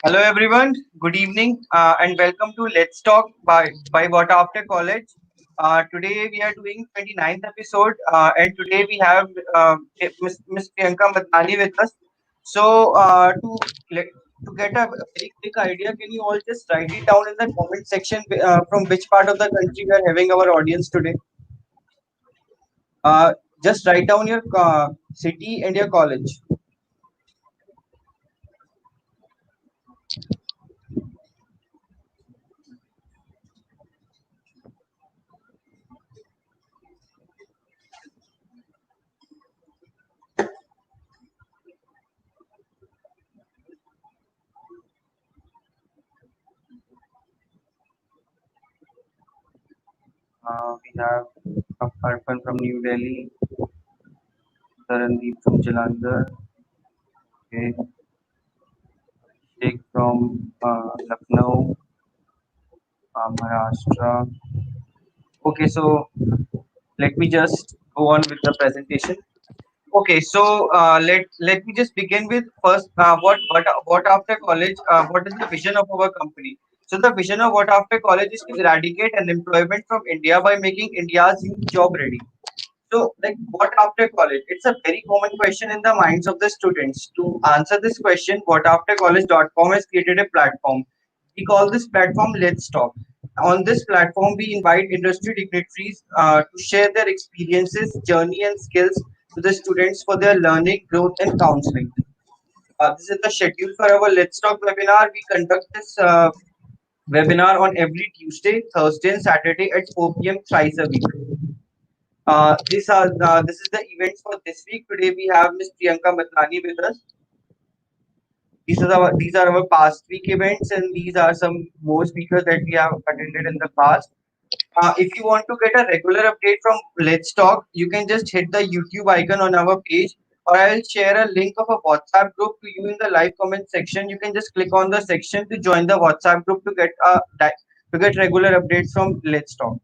Hello everyone, good evening and welcome to Let's Talk by What After College. Today we are doing 29th episode and today we have Miss Priyanka Madnani with us. So to get a very quick idea, can you all just write it down in the comment section from which part of the country we are having our audience today? Uh, just write down your city and your college. We have Arpan from New Delhi, Tarandeep from Jalandhar, okay, Sheikh from Lucknow, Maharashtra. Okay, so let me just go on with the presentation. Okay, so let me just begin with first what after college. What is the vision of our company? So the vision of what after college is to eradicate unemployment from India by making India's youth job ready. So, like, what after college? It's a very common question in the minds of the students. To answer this question, whataftercollege.com has created a platform. We call this platform Let's Talk. On this platform, we invite industry dignitaries to share their experiences, journey, and skills to the students for their learning, growth, and counseling. This is the schedule for our Let's Talk webinar. We conduct this webinar on every Tuesday, Thursday, and Saturday at 4 p.m. thrice a week. This is the events for this week. Today we have Miss Priyanka Madnani with us. These are our past week events, and these are some more speakers that we have attended in the past. If you want to get a regular update from Let's Talk, you can just hit the YouTube icon on our page, or I'll share a link of a WhatsApp group to you in the live comment section. You can just click on the section to join the WhatsApp group to get regular updates from Let's Talk.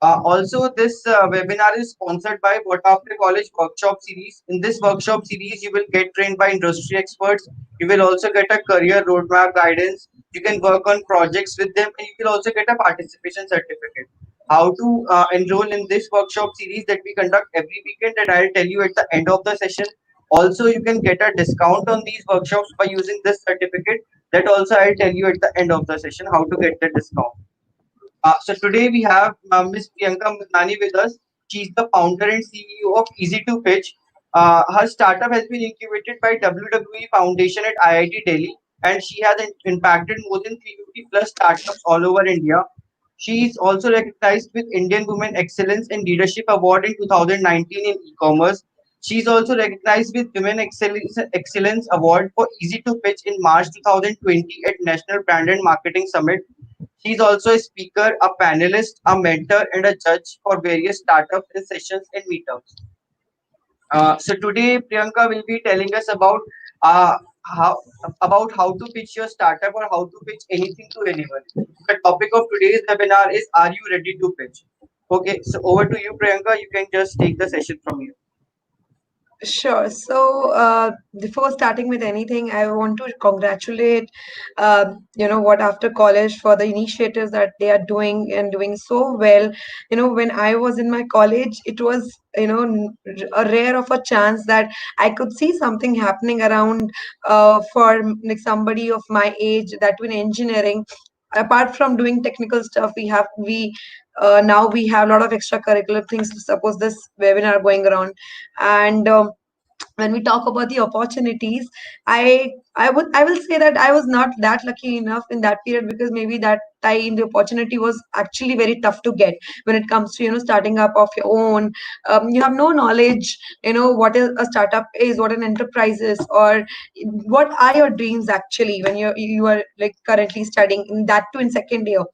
Also, this webinar is sponsored by What After College Workshop Series. In this workshop series, you will get trained by industry experts. You will also get a career roadmap guidance. You can work on projects with them, and you will also get a participation certificate. How to enroll in this workshop series that we conduct every weekend, and I'll tell you at the end of the session. Also, you can get a discount on these workshops by using this certificate. That also I'll tell you at the end of the session how to get the discount. So today we have Miss Priyanka Madnani with us. She's the founder and CEO of Easy to Pitch. Her startup has been incubated by WWE Foundation at IIT Delhi, and she has impacted more than 350 plus startups all over India. She is also recognized with Indian Women Excellence in Leadership Award in 2019 in e-commerce. She is also recognized with Women Excellence Award for Easy to Pitch in March 2020 at National Brand and Marketing Summit. She's also a speaker, a panelist, a mentor, and a judge for various startup sessions and meetups. So today, Priyanka will be telling us uh, how how to pitch your startup or how to pitch anything to anyone. The topic of today's webinar is: Are you ready to pitch? Okay, so over to you, Priyanka. You can just take the session from here. Sure. So, before starting with anything, I want to congratulate, what after college for the initiatives that they are doing and doing so well. When I was in my college, it was, a rare of a chance that I could see something happening around for like somebody of my age that in engineering. Apart from doing technical stuff, we now we have a lot of extracurricular things. Suppose this webinar going around, and when we talk about the opportunities, I will say that I was not that lucky enough in that period, because maybe that time the opportunity was actually very tough to get when it comes to starting up of your own. You have no knowledge, what is a startup is, what an enterprise is, or what are your dreams actually when you are like currently studying in that too in second year.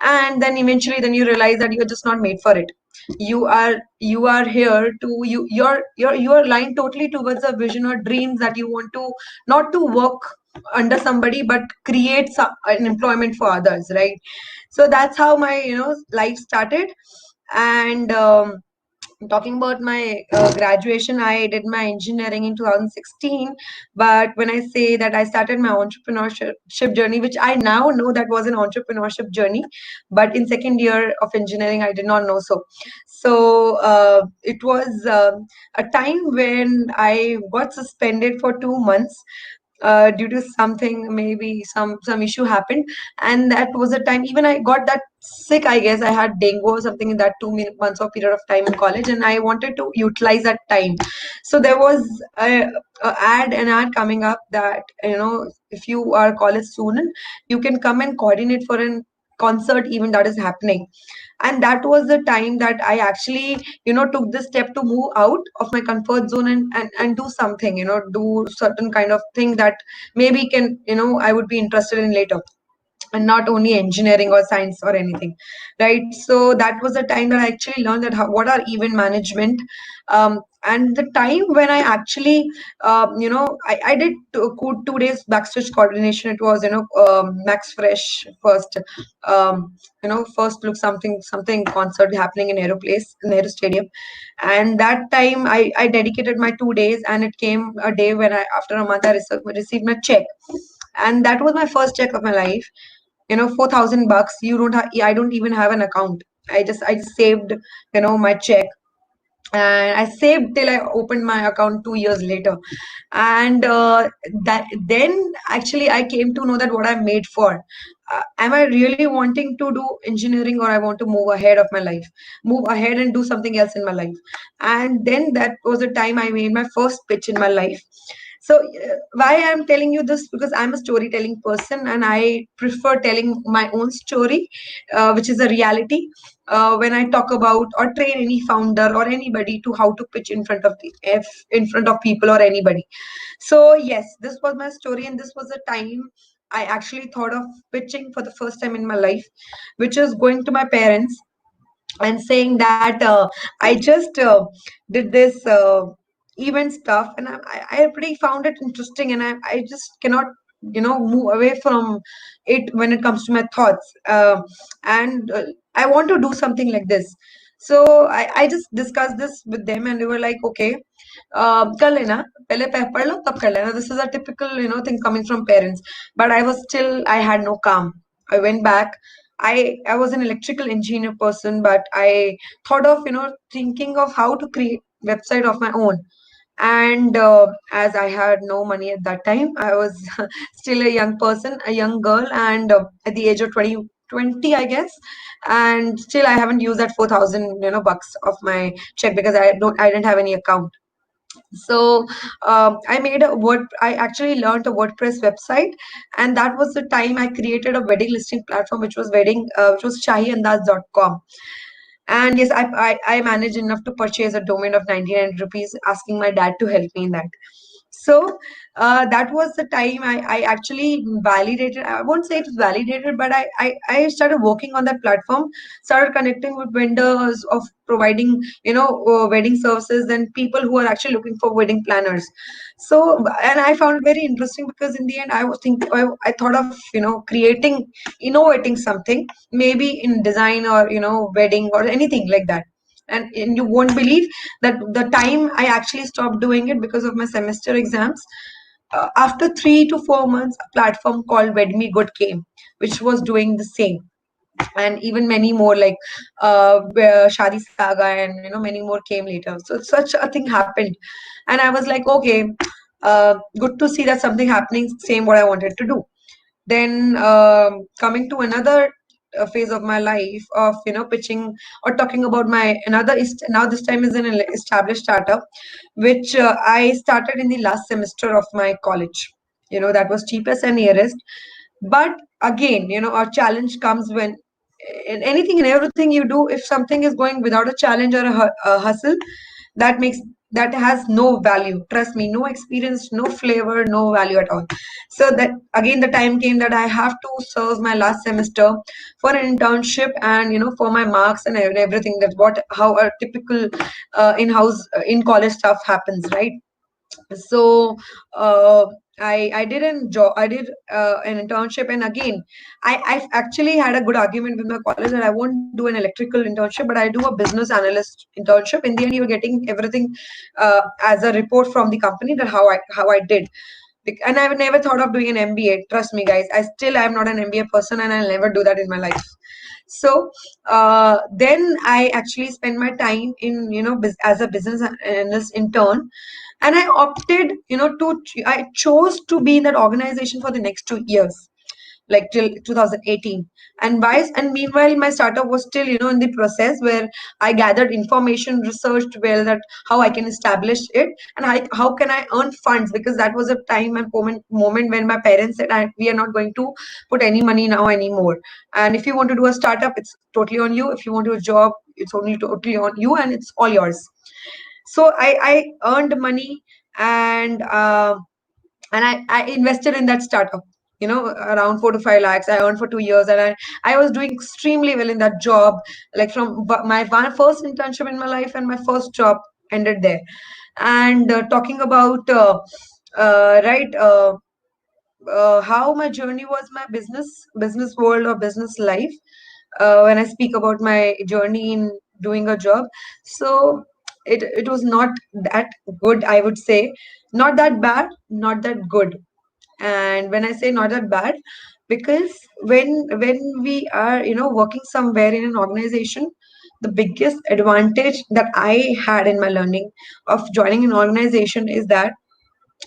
And then eventually then you realize that you're just not made for it. You are here to you are aligned totally towards a vision or dreams that you want to, not to work under somebody but create an employment for others, right? So that's how my life started. And talking about my graduation, I did my engineering in 2016. But when I say that I started my entrepreneurship journey, which I now know that was an entrepreneurship journey, but in second year of engineering, I did not know so. So it was a time when I got suspended for 2 months due to something, maybe some issue happened, and that was a time even I got that sick. I guess I had dengue or something in that 2 months of period of time in college, and I wanted to utilize that time. So there was an ad coming up that, if you are a college student, you can come and coordinate for an concert even that is happening. And that was the time that I actually, took this step to move out of my comfort zone, and do something, do certain kind of thing that maybe can, I would be interested in later, and not only engineering or science or anything, right? So that was the time that I actually learned that what are event management. And the time when I actually, I did 2 days backstage coordination. It was, Max Fresh first, first look something concert happening in Nehru Stadium. And that time I dedicated my 2 days, and it came a day when after a month, I received my check. And that was my first check of my life. 4,000 bucks. You don't have, I don't even have an account. I just saved, my check, and I saved till I opened my account 2 years later. And that then actually I came to know that what I'm made for. Am I really wanting to do engineering, or I want to move ahead of my life, move ahead and do something else in my life? And then that was the time I made my first pitch in my life. So why I'm telling you this, because I'm a storytelling person, and I prefer telling my own story, which is a reality, when I talk about or train any founder or anybody to how to pitch in front of in front of people or anybody. So yes, this was my story, and this was the time I actually thought of pitching for the first time in my life, which is going to my parents and saying that I just did this event stuff, and I pretty found it interesting, and I just cannot, move away from it when it comes to my thoughts. And I want to do something like this. So I just discussed this with them, and they were like, okay, कर लेना, पहले पढ़ लो तब कर लेना. This is a typical, thing coming from parents. But I was still, I had no calm. I went back. I was an electrical engineer person, but I thought of, thinking of how to create website of my own. And as I had no money at that time, I was still a young person, a young girl, and at the age of 20, I guess. And still I haven't used that 4,000, bucks of my check, because I didn't have any account. So I actually learned a WordPress website, and that was the time I created a wedding listing platform, which was shahiandaz.com. And yes, I managed enough to purchase a domain of 99 rupees, asking my dad to help me in that. So that was the time I actually validated. I won't say it was validated, but I started working on that platform, started connecting with vendors of providing, wedding services, and people who are actually looking for wedding planners. So, and I found it very interesting, because in the end, I thought of, creating, innovating something, maybe in design, or, wedding, or anything like that. And you won't believe that the time I actually stopped doing it because of my semester exams. After 3 to 4 months, a platform called Wed Me Good came, which was doing the same, and even many more, like Shadi Saga, and many more came later. So such a thing happened, and I was like, okay, good to see that something happening, same what I wanted to do. Then coming to another phase of my life of, pitching or talking about my now this time is an established startup, which I started in the last semester of my college. That was cheapest and nearest. But again, a challenge comes when in anything and everything you do, if something is going without a challenge or a hustle, that makes that has no value. Trust me, no experience, no flavor, no value at all. So that again, the time came that I have to serve my last semester for an internship, and for my marks and everything. That's what how a typical in-house in college stuff happens, right? So I did an job. I did an internship, and again, I actually had a good argument with my college that I won't do an electrical internship, but I do a business analyst internship. In the end, you're getting everything as a report from the company that how I did. And I've never thought of doing an MBA. Trust me, guys. I still am not an MBA person, and I'll never do that in my life. So then I actually spent my time in as a business analyst intern, and I opted I chose to be in that organization for the next 2 years, like till 2018. And meanwhile my startup was still in the process where I gathered information, researched well that how I can establish it, and how can I earn funds, because that was a time and moment when my parents said, we are not going to put any money now anymore, and if you want to do a startup, it's totally on you. If you want to do a job, it's only totally on you, and it's all yours. So I earned money, and I invested in that startup, around 4 to 5 lakhs I earned for 2 years, and I was doing extremely well in that job. Like from my first internship in my life and my first job ended there. And talking about right how my journey was, my business world or business life, when I speak about my journey in doing a job. So it was not that good, I would say. Not that bad, not that good. And when I say not that bad, because when we are working somewhere in an organization, the biggest advantage that I had in my learning of joining an organization is that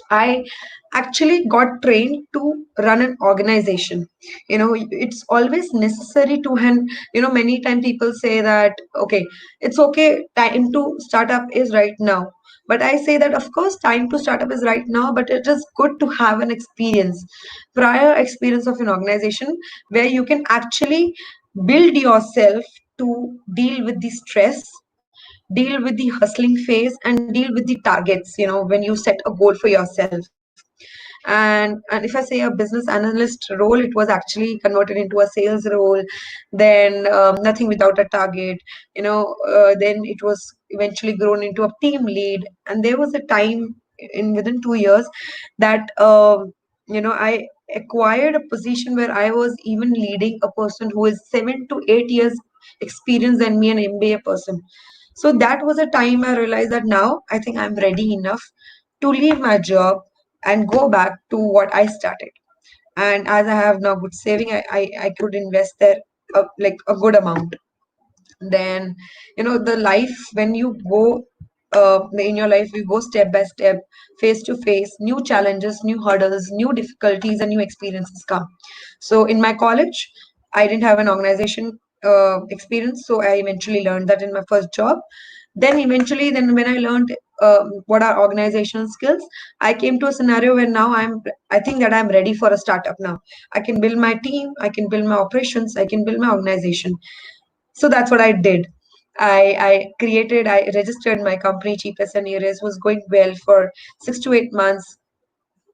I actually got trained to run an organization. It's always necessary to hand, many times people say that, okay, it's okay, time to start up is right now. But I say that, of course, time to start up is right now, but it is good to have an experience, prior experience of an organization where you can actually build yourself to deal with the stress, deal with the hustling phase, and deal with the targets, when you set a goal for yourself. And if I say a business analyst role, it was actually converted into a sales role, then nothing without a target, then it was eventually grown into a team lead. And there was a time in within 2 years that I acquired a position where I was even leading a person who is 7 to 8 years experience than me, an MBA person. So that was a time I realized that now I think I'm ready enough to leave my job and go back to what I started. And as I have now good saving, I could invest there like a good amount. Then the life, when you go in your life, you go step by step, face to face, new challenges, new hurdles, new difficulties, and new experiences come. So in my college, I didn't have an organization experience, so I eventually learned that in my first job. Then eventually, then when I learned what are organizational skills, I came to a scenario where now I think that I'm ready for a startup now. I can build my team, I can build my operations, I can build my organization. So that's what I did. I registered my company, Cheapest and Nearest, was going well for 6 to 8 months.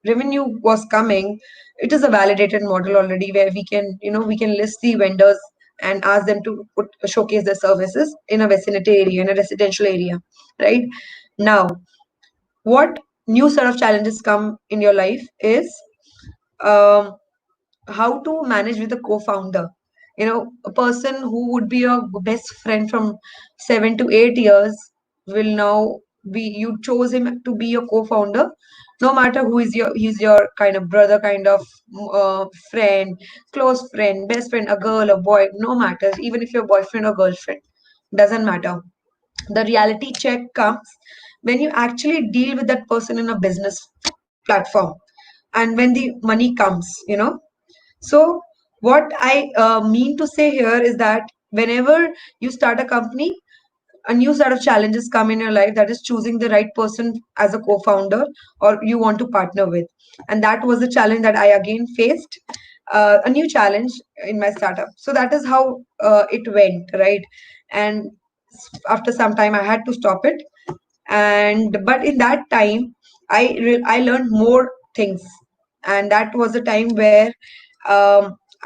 Revenue was coming. It is a validated model already where we can list the vendors and ask them to showcase their services in a vicinity area, in a residential area, right? Now, what new set of challenges come in your life is um, how to manage with a co-founder. A person who would be your best friend from 7 to 8 years will now be, you chose him to be your co-founder, no matter who is he's your kind of brother, kind of friend, close friend, best friend, a girl, a boy, no matter, even if you're boyfriend or girlfriend, doesn't matter. The reality check comes when you actually deal with that person in a business platform, and when the money comes, so, what I mean to say here is that whenever you start a company, a new set of challenges come in your life, that is choosing the right person as a co founder or you want to partner with. And that was the challenge that I again faced, a new challenge in my startup. So, that is how it went, right? And after some time, I had to stop it. And but in that time, I learned more things, and that was a time where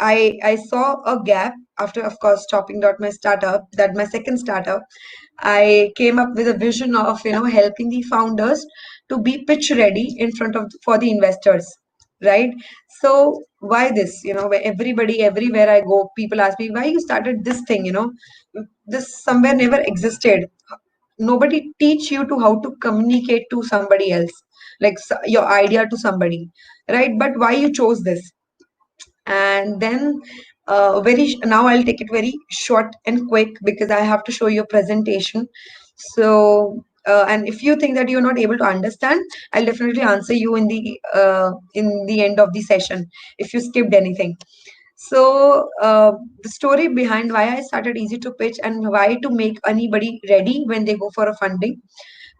I saw a gap after, of course, stopping out my startup, that my second startup. I came up with a vision of helping the founders to be pitch ready in front of for the investors, right? So why this? Where everybody, everywhere I go, people ask me why you started this thing. This somewhere never existed. Nobody teach you to how to communicate to somebody else, like your idea to somebody, right? But why you chose this? And then now I'll take it very short and quick because I have to show you a presentation. So and if you think that you're not able to understand, I'll definitely answer you in the end of the session if you skipped anything. So the story behind why I started Easy to Pitch and why to make anybody ready when they go for a funding.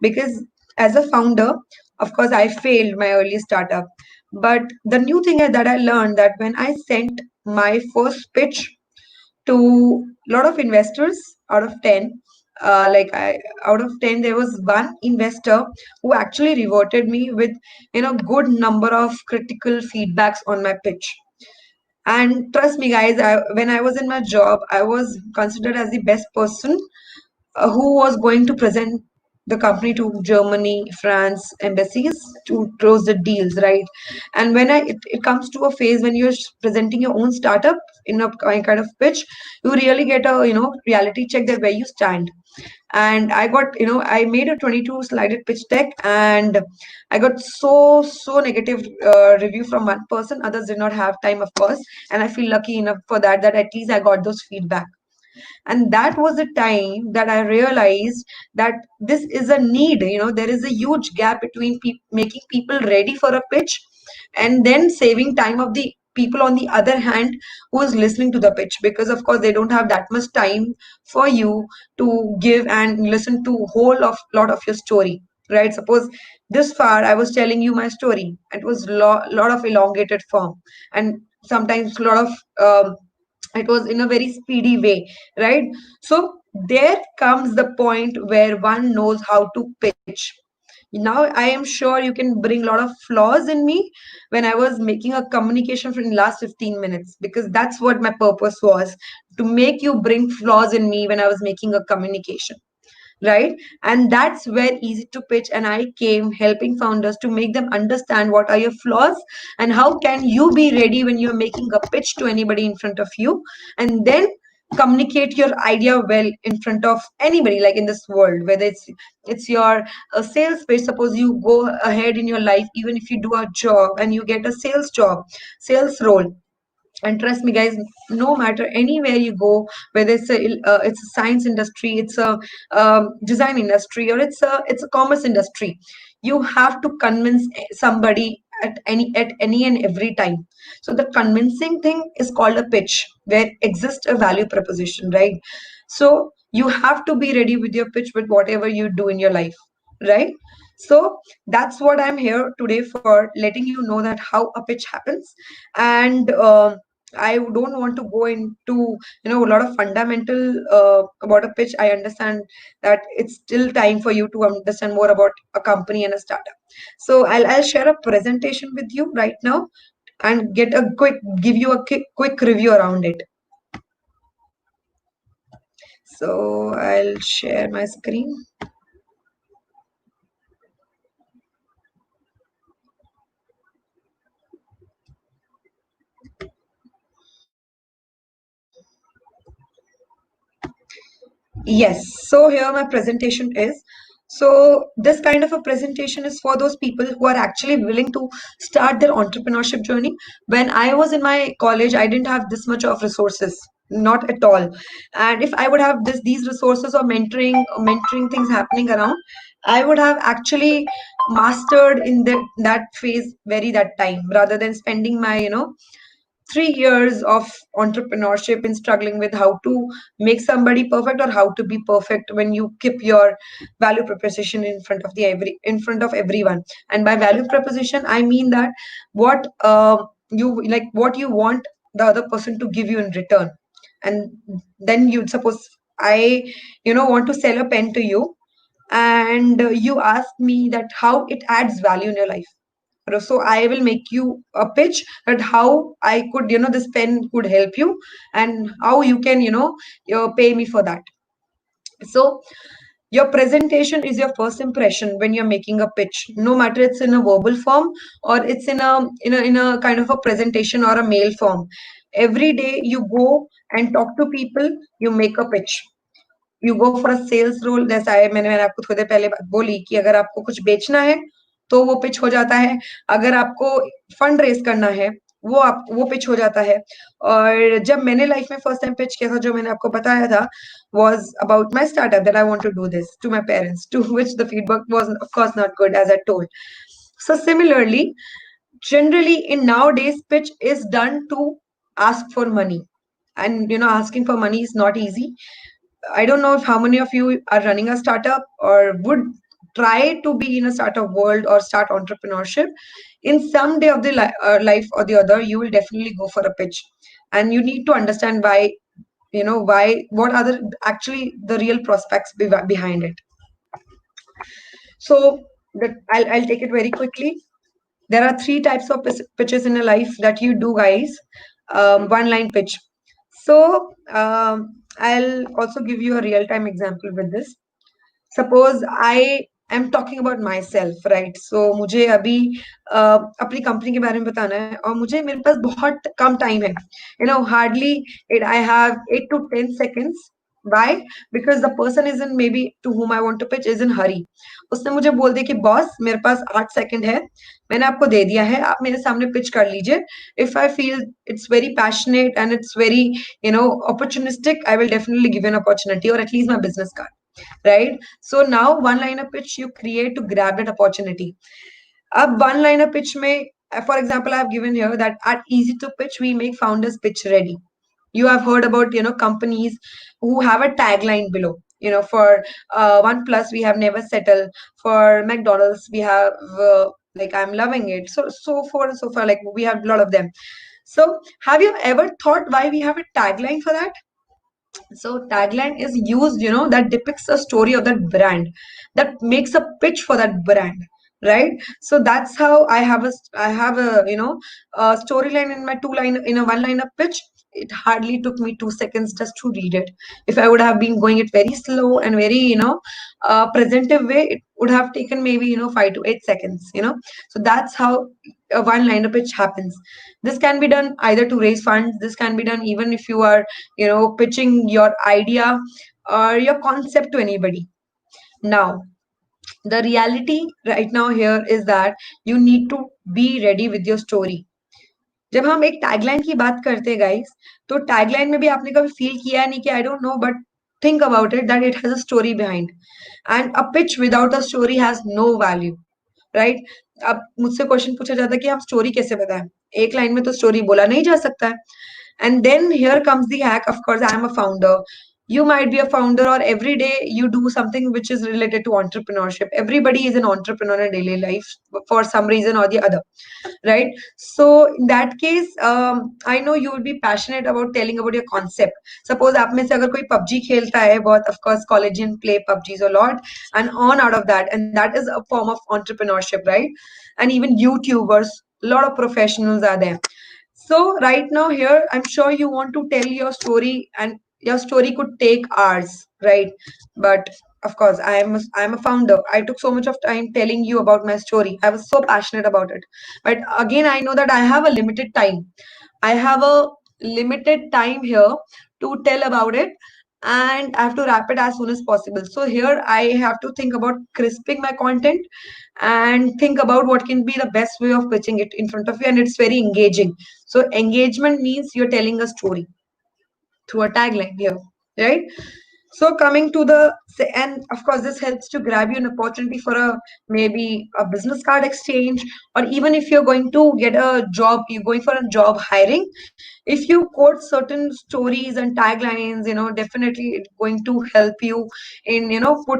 Because as a founder, of course, I failed my early startup. But the new thing that I learned that when I sent my first pitch to a lot of investors out of 10, out of 10, there was one investor who actually reverted me with good number of critical feedbacks on my pitch. And trust me, guys, when I was in my job, I was considered as the best person who was going to present the company to Germany, France embassies to close the deals, right? And when it comes to a phase when you're presenting your own startup in a kind of pitch, you really get a reality check that where you stand. And I got I made a 22 slided pitch deck, and I got so negative review from one person. Others did not have time, of course, and I feel lucky enough for that, that at least I got those feedback. And that was the time that I realized that this is a need. There is a huge gap between making people ready for a pitch and then saving time of the people on the other hand who is listening to the pitch, because of course they don't have that much time for you to give and listen to whole of lot of your story, right? Suppose this far I was telling you my story, it was lot of elongated form, and sometimes a lot of it was in a very speedy way, right? So there comes the point where one knows how to pitch. Now I am sure you can bring a lot of flaws in me when I was making a communication for the last 15 minutes, because that's what my purpose was, to make you bring flaws in me when I was making a communication, right? And that's where Easy to Pitch and I came, helping founders to make them understand what are your flaws and how can you be ready when you're making a pitch to anybody in front of you, and then communicate your idea well in front of anybody, like in this world, whether it's your sales pitch. Suppose you go ahead in your life, even if you do a job and you get a sales job, sales role, and trust me guys, no matter anywhere you go, whether it's a science industry, it's a design industry, or it's a commerce industry, you have to convince somebody at any and every time. So the convincing thing is called a pitch, where exists a value proposition, right? So you have to be ready with your pitch with whatever you do in your life, right? So that's what I'm here today for, letting you know that how a pitch happens. And I don't want to go into a lot of fundamental about a pitch. I understand that it's still time for you to understand more about a company and a startup. So I'll share a presentation with you right now and give you a quick review around it. So I'll share my screen. Yes, so here my presentation is. So this kind of a presentation is for those people who are actually willing to start their entrepreneurship journey. When I was in my college, I didn't have this much of resources, not at all. And if I would have these resources or mentoring things happening around, I would have actually mastered in that phase very that time, rather than spending my 3 years of entrepreneurship in struggling with how to make somebody perfect or how to be perfect when you keep your value proposition in front of everyone. And by value proposition I mean that what what you want the other person to give you in return. And then you suppose I want to sell a pen to you, and you ask me that how it adds value in your life. So I will make you a pitch that how I could, this pen could help you, and how you can, pay me for that. So Your presentation is your first impression when you're making a pitch, no matter it's in a verbal form or it's in a kind of a presentation or a mail form. Every day you go and talk to people, you make a pitch. You go for a sales role, जैसा है मैंने आपको थोड़ी देर पहले बात बोली कि अगर आपको कुछ बेचना है तो वो पिच हो जाता है, अगर आपको फंड रेज करना है वो पिच हो जाता है। और जब मैंने लाइफ में फर्स्ट टाइम पिच किया था, जो मैंने आपको बताया था, was about my startup that I want to do this to my parents, to which the feedback was of course not good as I told. So similarly, generally in nowadays pitch is done to ask for money, and asking for money is not easy. I don't know if how many of you are running a startup or would try to be in a startup world or start entrepreneurship. In some day of the life or the other, you will definitely go for a pitch, and you need to understand why. Why? What are actually the real prospects behind it? So I'll take it very quickly. There are three types of pitches in a life that you do, guys. One line pitch. So I'll also give you a real time example with this. Suppose I am talking about myself, right? So मुझे अभी अपनी company के बारे में बताना है और मुझे मेरे पास बहुत कम टाइम है, hardly I have 8 to 10 seconds. Why? Because the person is in, maybe to whom I want to pitch, is in hurry. उसने मुझे बोल दिया कि बॉस मेरे पास 8 सेकंड है, मैंने आपको दे दिया है, आप मेरे सामने पिच कर लीजिए. If I feel it's very passionate and it's very opportunistic, I will definitely give you an opportunity or at least my business card, right? So now one liner pitch you create to grab that opportunity. Ab one liner pitch mein, for example, I have given here that at easy to pitch we make founders pitch ready. You have heard about companies who have a tagline below. For OnePlus we have never settle. For McDonald's we have like I'm loving it. So far like we have a lot of them. So have you ever thought why we have a tagline for that? So tagline is used, that depicts a story of that brand, that makes a pitch for that brand, right? So that's how I have a a storyline in my two line in a one line of pitch. It hardly took me 2 seconds just to read it. If I would have been going it very slow and very presentive way, it would have taken maybe 5 to 8 seconds. So that's how a one liner pitch happens. This can be done either to raise funds. This can be done even if you are pitching your idea or your concept to anybody. Now the reality right now here is that you need to be ready with your story. जब हम एक tagline की बात करते हैं guys, तो tagline में भी आपने कभी फील किया है नहीं कि I don't know, but think about it that it has a story behind, and a pitch without a story has no value, right? अब मुझसे क्वेश्चन पूछा जाता है कि हम स्टोरी कैसे बताएं, एक लाइन में तो स्टोरी बोला नहीं जा सकता है. And then here comes the hack. Of course, I am a founder. You might be a founder, or every day you do something which is related to entrepreneurship. Everybody is an entrepreneur in daily life for some reason or the other, right? So in that case, I know you will be passionate about telling about your concept. Suppose आप में से अगर कोई PUBG खेलता है बहुत, of course collegian play PUBGs a lot and on out of that, and that is a form of entrepreneurship, right? And even YouTubers, a lot of professionals are there. So right now here, I'm sure you want to tell your story, and your story could take hours, right? But of course, I'm a founder. I took so much of time telling you about my story. I was so passionate about it. But again, I know that I have a limited time. I have a limited time here to tell about it, and I have to wrap it as soon as possible. So here I have to think about crisping my content and think about what can be the best way of pitching it in front of you, and it's very engaging. So engagement means you're telling a story through a tagline here, right? So coming to and of course this helps to grab you an opportunity for a maybe a business card exchange, or even if you're going to get a job, you're going for a job hiring. If you quote certain stories and taglines, definitely it's going to help you in put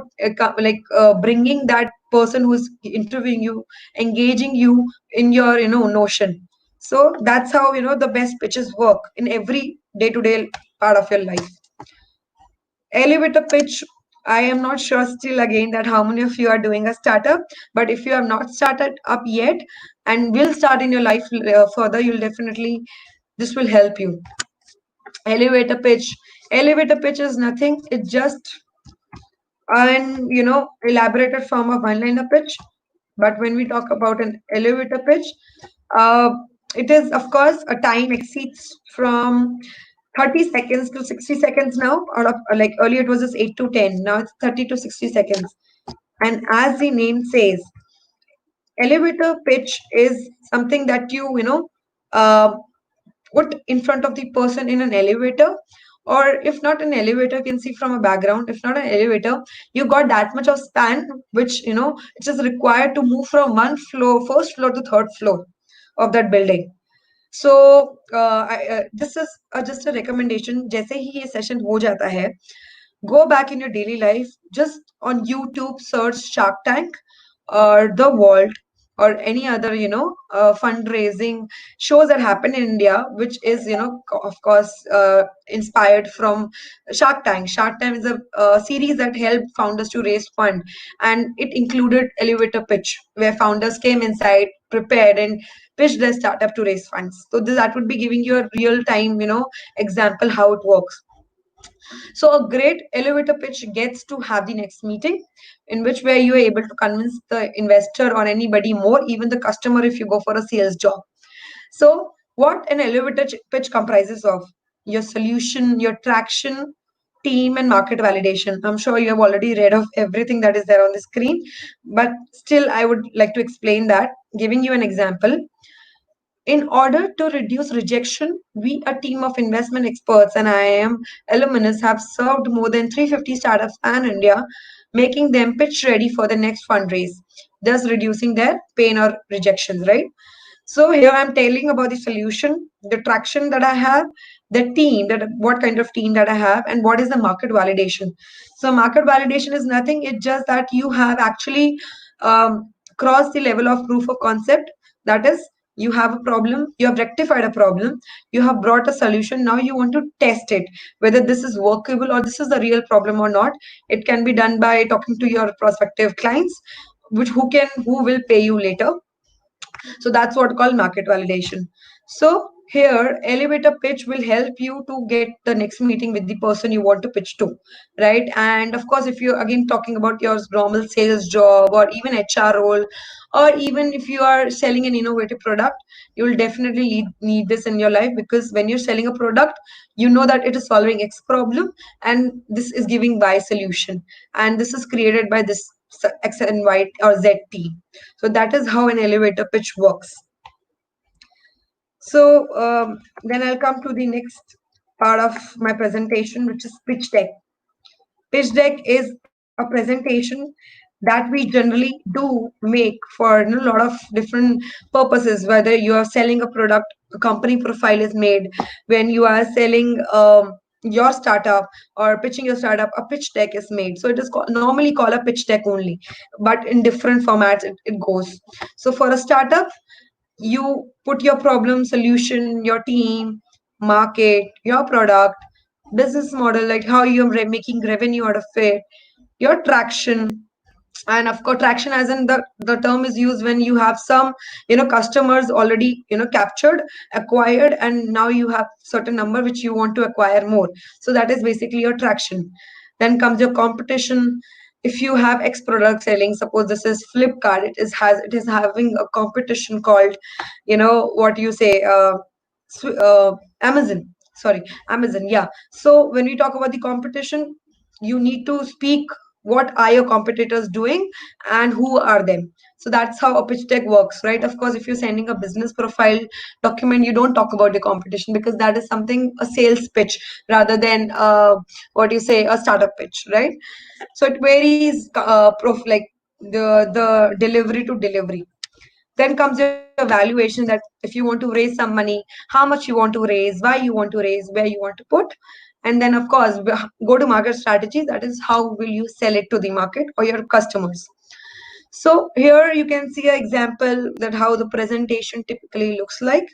bringing that person who's interviewing you, engaging you in your notion. So that's how the best pitches work in every day-to-day part of your life. Elevator pitch. I am not sure still again that how many of you are doing a startup, but if you have not started up yet and will start in your life further, you'll definitely, this will help you. Elevator pitch. Elevator pitch is nothing. It's just and elaborated form of one-liner pitch. But when we talk about an elevator pitch, uh, it is of course a time exceeds from 30 seconds to 60 seconds now. Out of like earlier it was just 8 to 10. Now it's 30 to 60 seconds. And as the name says, elevator pitch is something that uh, put in front of the person in an elevator, or if not an elevator, you can see from a background. If not an elevator, you got that much of span, which it is required to move from one floor, first floor to third floor of that building. So this is just a recommendation. जैसे ही ये session हो जाता है, go back in your daily life, just on YouTube search Shark Tank or The Vault or any other fundraising shows that happen in India, which is of course inspired from Shark Tank. Shark Tank is a series that helped founders to raise fund, and it included elevator pitch where founders came inside prepared and pitched their startup to raise funds. So that would be giving you a real time example how it works. So a great elevator pitch gets to have the next meeting, in which where you are able to convince the investor or anybody more, even the customer if you go for a sales job. So what an elevator pitch comprises of: your solution, your traction, team, and market validation. I'm sure you have already read of everything that is there on the screen, but still I would like to explain that, giving you an example. In order to reduce rejection, we, a team of investment experts and IIM alumnus, have served more than 350 startups pan India, making them pitch ready for the next fundraise, thus reducing their pain or rejections, right? So here I'm telling about the solution, the traction that I have, the team, that what kind of team that I have, and what is the market validation. So market validation is nothing. It's just that you have actually crossed the level of proof of concept. That is, you have a problem, you have rectified a problem, you have brought a solution. Now you want to test it, whether this is workable or this is the real problem or not. It can be done by talking to your prospective clients, which who will pay you later. So that's what called market validation. So here, elevator pitch will help you to get the next meeting with the person you want to pitch to, right? And of course, if you're again talking about your normal sales job or even HR role, or even if you are selling an innovative product, you will definitely need this in your life, because when you're selling a product, you know that it is solving X problem and this is giving Y solution, and this is created by this X and Y or Z team. So that is how an elevator pitch works. So then I'll come to the next part of my presentation, which is pitch deck. Pitch deck is a presentation that we generally do make for a lot of different purposes. Whether you are selling a product, a company profile is made. When you are selling your startup or pitching your startup, a pitch deck is made. So it is normally called a pitch deck only, but in different formats it goes. So for a startup, you put your problem, solution, your team, market, your product, business model, like how you're making revenue out of it, your traction. And of course, traction as in the term is used when you have some customers already captured, acquired, and now you have certain number which you want to acquire more. So that is basically your traction. Then comes your competition. If you have X product selling, suppose this is Flipkart, it is having a competition called what you say, Amazon. Sorry, Amazon. Yeah. So when we talk about the competition, you need to speak what are your competitors doing and who are them. So that's how a pitch deck works, right? Of course, if you're sending a business profile document, you don't talk about the competition, because that is something, a sales pitch, rather than what you say, a startup pitch, right? So it varies like the delivery to delivery. Then comes your valuation, that if you want to raise some money, how much you want to raise, why you want to raise, where you want to put. And then of course, go to market strategy, that is how will you sell it to the market or your customers. So here you can see an example that how the presentation typically looks like.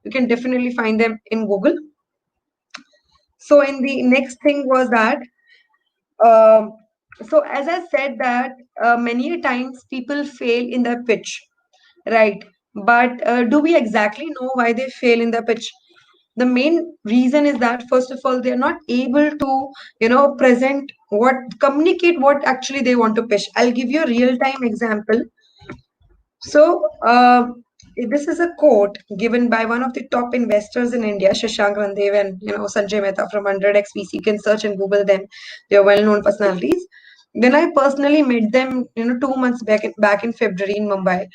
You can definitely find them in Google. So in the next thing was that, um, so as I said that many times people fail in their pitch, right? But do we exactly know why they fail in the pitch? The main reason is that, first of all, they're not able to present what communicate what actually they want to pitch. I'll give you a real time example. So, this is a quote given by one of the top investors in India, Shashank Randev and Sanjay Mehta from 100x VC. You can search and Google them. They are well-known personalities. Then I personally met them, 2 months back in February in Mumbai.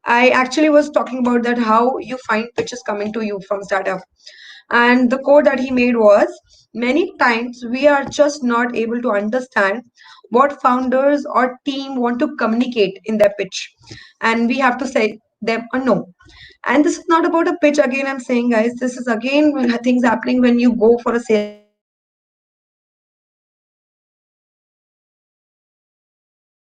I actually was talking about that how you find pitches coming to you from startup. And the quote that he made was, many times we are just not able to understand what founders or team want to communicate in their pitch. And we have to say them a no. And this is not about a pitch again, I'm saying, guys. This is again things happening when you go for a sales call or when you go for a interview or when you go for a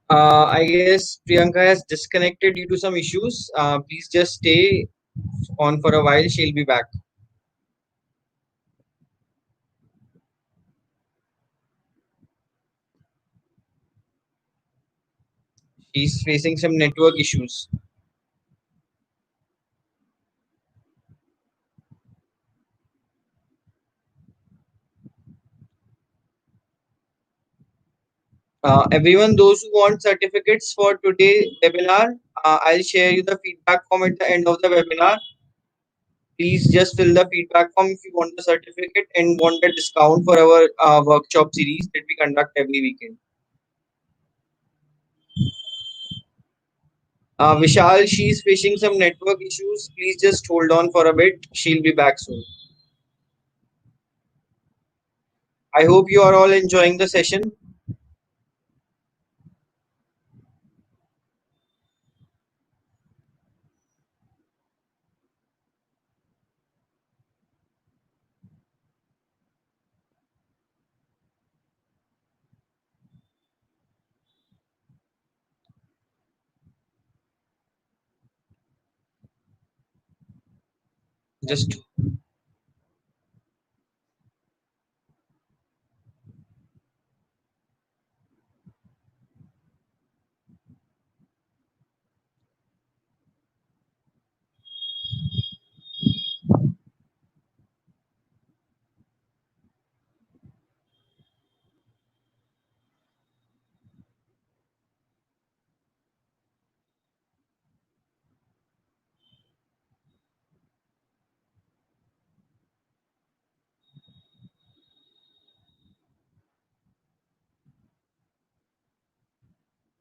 I guess Priyanka has disconnected due to some issues. Please just stay on for a while. She'll be back. She's facing some network issues. Everyone, those who want certificates for today's webinar, I'll share you the feedback form at the end of the webinar. Please just fill the feedback form if you want the certificate and want a discount for our workshop series that we conduct every weekend. Vishal, she's facing some network issues. Please just hold on for a bit. She'll be back soon. I hope you are all enjoying the session. Just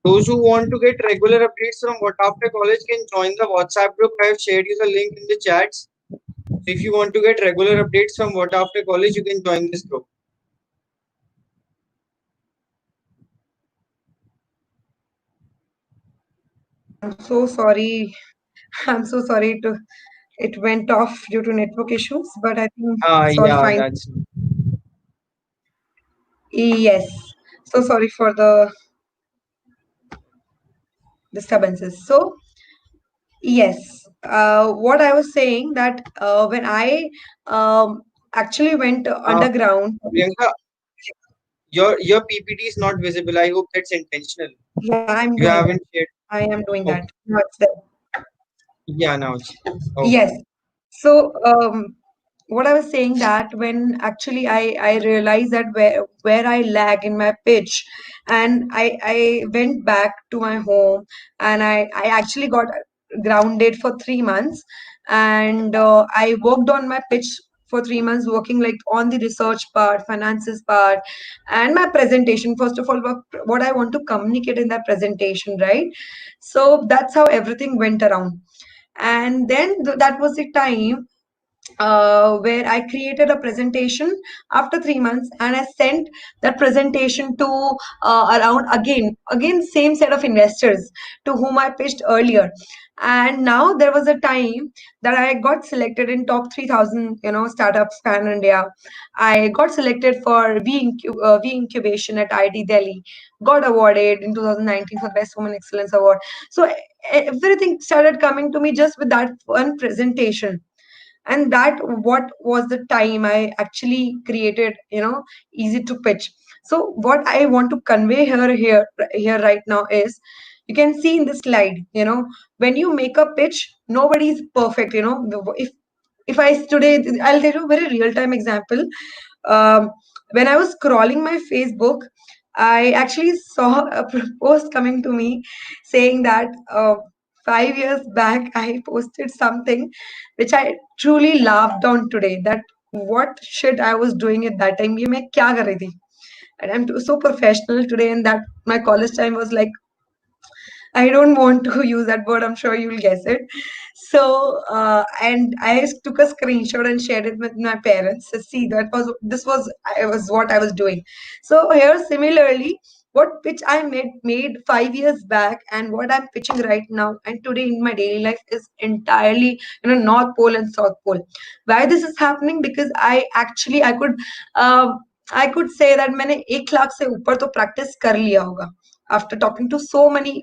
those who want to get regular updates from What After College can join the WhatsApp group. I have shared you the link in the chats. So if you want to get regular updates from What After College, you can join this group. I'm so sorry. I'm so sorry to it went off due to network issues, but I think it's all Yeah, fine. that's Yes. So sorry for the disturbances. So yes, what I was saying that when I actually went uh, underground. Priyanka, your PPT is not visible. I hope that's intentional. Yeah, I'm You doing that. haven't shared. I am doing that. Okay. No, it's there. Yeah, now it's Yes. okay. So, what I was saying that when actually I realized that where I lag in my pitch, and I went back to my home, and I actually got grounded for 3 months, and I worked on my pitch for 3 months, working like on the research part, finances part, and my presentation. First of all, what I want to communicate in that presentation, right? So that's how everything went around. And then that was the time where I created a presentation after 3 months, and I sent that presentation to around again same set of investors to whom I pitched earlier. And now there was a time that I got selected in top 3,000 startups pan India. I got selected for V incubation at IIT Delhi. Got awarded in 2019 for Best Woman Excellence Award. So everything started coming to me just with that one presentation, and that what was the time I actually created easy to pitch. So what I want to convey here right now is, you can see in this slide, when you make a pitch, nobody is perfect. If I today, I'll tell you a very real time example. um, when I was scrolling my Facebook, I actually saw a post coming to me saying that 5 years back I posted something which I truly laughed on today. That what shit I was doing at that time. ये मैं क्या कर रही थी? And I'm so professional today, and that my college time was like, I don't want to use that word. I'm sure you'll guess it. So, and I took a screenshot and shared it with my parents. So see, I was what I was doing. So here, similarly, what pitch I made 5 years back and what I'm pitching right now and today in my daily life is entirely, North Pole and South Pole. Why this is happening? Because I could say that मैंने 1 लाख से ऊपर तो practice कर लिया होगा after talking to so many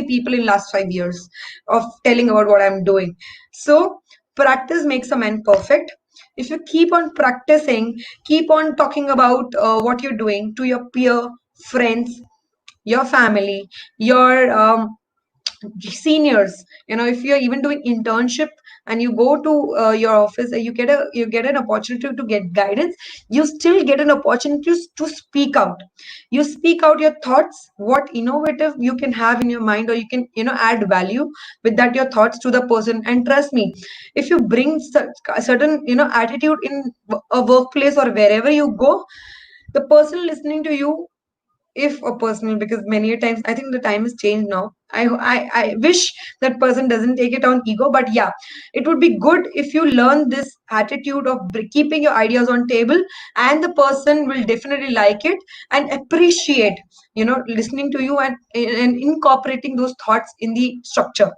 people in last 5 years of telling about what I'm doing. So practice makes a man perfect. If you keep on practicing, keep on talking about what you're doing to your peer, friends, your family, your seniors, if you're even doing internship and you go to your office, you get an opportunity to get guidance, you still get an opportunity to speak out. You speak out your thoughts, what innovative you can have in your mind, or you can add value with that your thoughts to the person. And trust me, if you bring a certain attitude in a workplace or wherever you go, the person listening to you, if a person, because many a times I think the time has changed now. I wish that person doesn't take it on ego, but yeah, it would be good if you learn this attitude of keeping your ideas on table, and the person will definitely like it and appreciate listening to you, and incorporating those thoughts in the structure,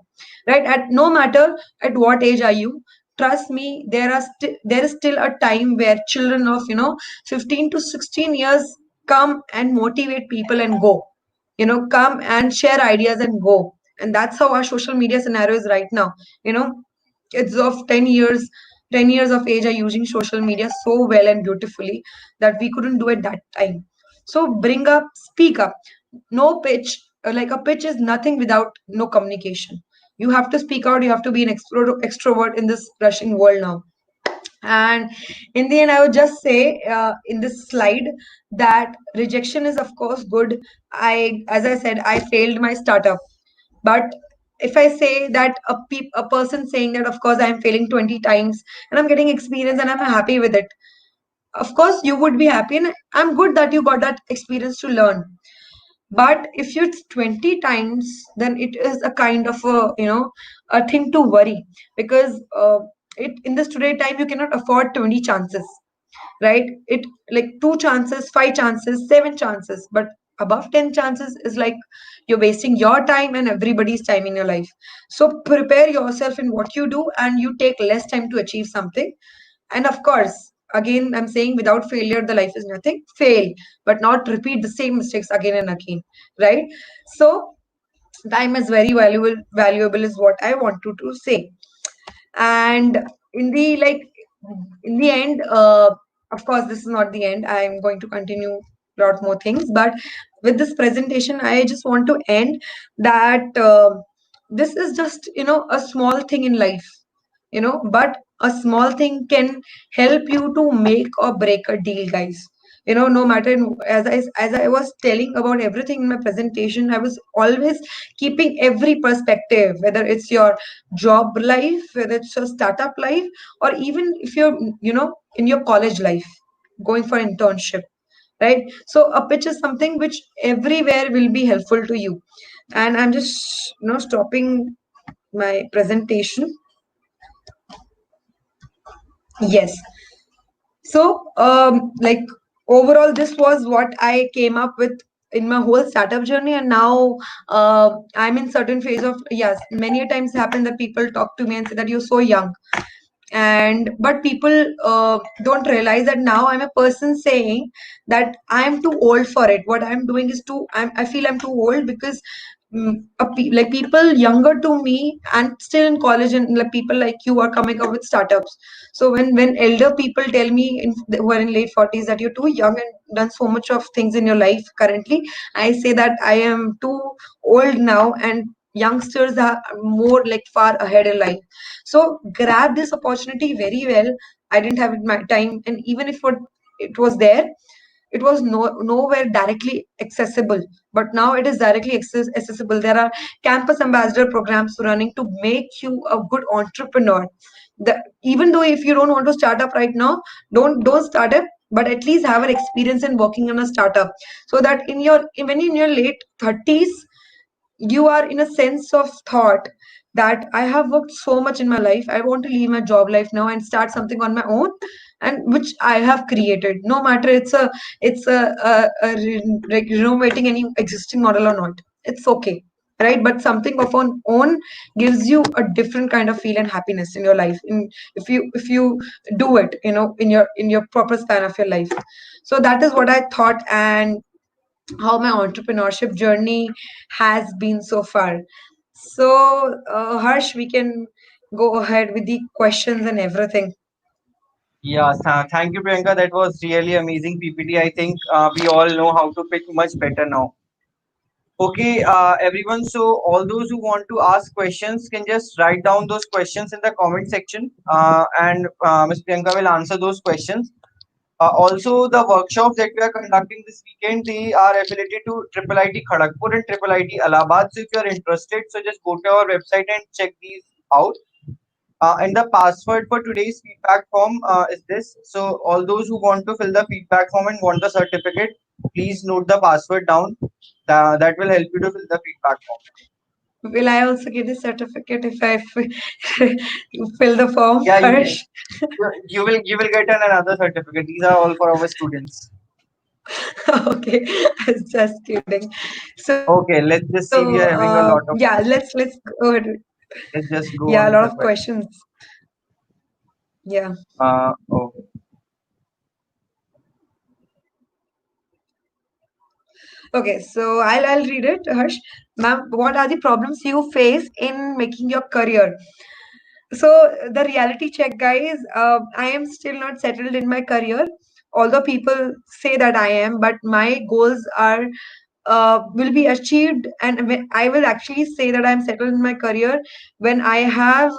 right? At no matter at what age are you, trust me, there is still a time where children of 15 to 16 years come and motivate people and go, come and share ideas and go. And that's how our social media scenario is right now. you know Kids of 10 years of age are using social media so well and beautifully that we couldn't do it that time. So bring up, speak up. No pitch, like a pitch is nothing without no communication. You have to speak out, you have to be an extrovert in this rushing world now. And in the end, I would just say in this slide that rejection is, of course, good. As I said, I failed my startup. But if I say that a person saying that, of course, I'm failing 20 times and I'm getting experience and I'm happy with it, of course, you would be happy. And I'm good that you got that experience to learn. But if it's 20 times, then it is a kind of a thing to worry, because in this today time you cannot afford 20 chances, right? It like 2 chances, 5 chances, 7 chances, but above 10 chances is like you're wasting your time and everybody's time in your life. So prepare yourself in what you do, and you take less time to achieve something. And of course, again, I'm saying without failure the life is nothing. Fail, but not repeat the same mistakes again and again, right? So time is very valuable is what I want to say. And in the like in the end, of course this is not the end, I'm going to continue a lot more things, but with this presentation I just want to end that this is just a small thing in life, but a small thing can help you to make or break a deal, guys. No matter as I was telling about everything in my presentation, I was always keeping every perspective, whether it's your job life, whether it's your startup life, or even if you're in your college life going for internship, right? So a pitch is something which everywhere will be helpful to you. And I'm just stopping my presentation. Yes. So, like overall, this was what I came up with in my whole startup journey, and now I'm in certain phase of, yes. Many a times happen that people talk to me and say that you're so young, and but people don't realize that now I'm a person saying that I'm too old for it. What I'm doing is I feel I'm too old because like people younger to me and still in college, and like people like you are coming up with startups. So when elder people tell me who are in late 40s that you're too young and done so much of things in your life currently, I say that I am too old now, and youngsters are more like far ahead in life. So grab this opportunity very well. I didn't have it my time, and even if it was there, it was nowhere directly accessible. But now it is directly accessible. There are campus ambassador programs running to make you a good entrepreneur. Even though if you don't want to start up right now, don't start up, but at least have an experience in working on a startup, so that when in your late 30s you are in a sense of thought that I have worked so much in my life. I want to leave my job life now and start something on my own, and which I have created. No matter it's a renovating any existing model or not. It's okay, right? But something of on own gives you a different kind of feel and happiness in your life. If you do it, in your proper span of your life. So that is what I thought, and how my entrepreneurship journey has been so far. So, Harsh, we can go ahead with the questions and everything. Yeah, thank you, Priyanka. That was really amazing PPT. I think we all know how to pitch much better now. Okay, everyone. So all those who want to ask questions can just write down those questions in the comment section, and Ms. Priyanka will answer those questions. Also, the workshops that we are conducting this weekend, they are affiliated to Triple IT Kharagpur and Triple IT Allahabad. So if you are interested, so just go to our website and check these out. And the password for today's feedback form is this. So all those who want to fill the feedback form and want the certificate, please note the password down. That will help you to fill the feedback form. Will I also get the certificate if I fill the form, Yeah, Harsh? you will get another certificate. These are all for our students. Okay, I was just kidding. So, Okay, let's just see. We are yeah, having a lot of. let's go ahead. Let's just Yeah, go a lot on with of the question. questions. Yeah. Okay. Okay, so I'll read it, Harsh. Ma'am, what are the problems you face in making your career? So the reality check, guys. I am still not settled in my career, although people say that I am. But my goals are will be achieved, and I will actually say that I'm settled in my career when I have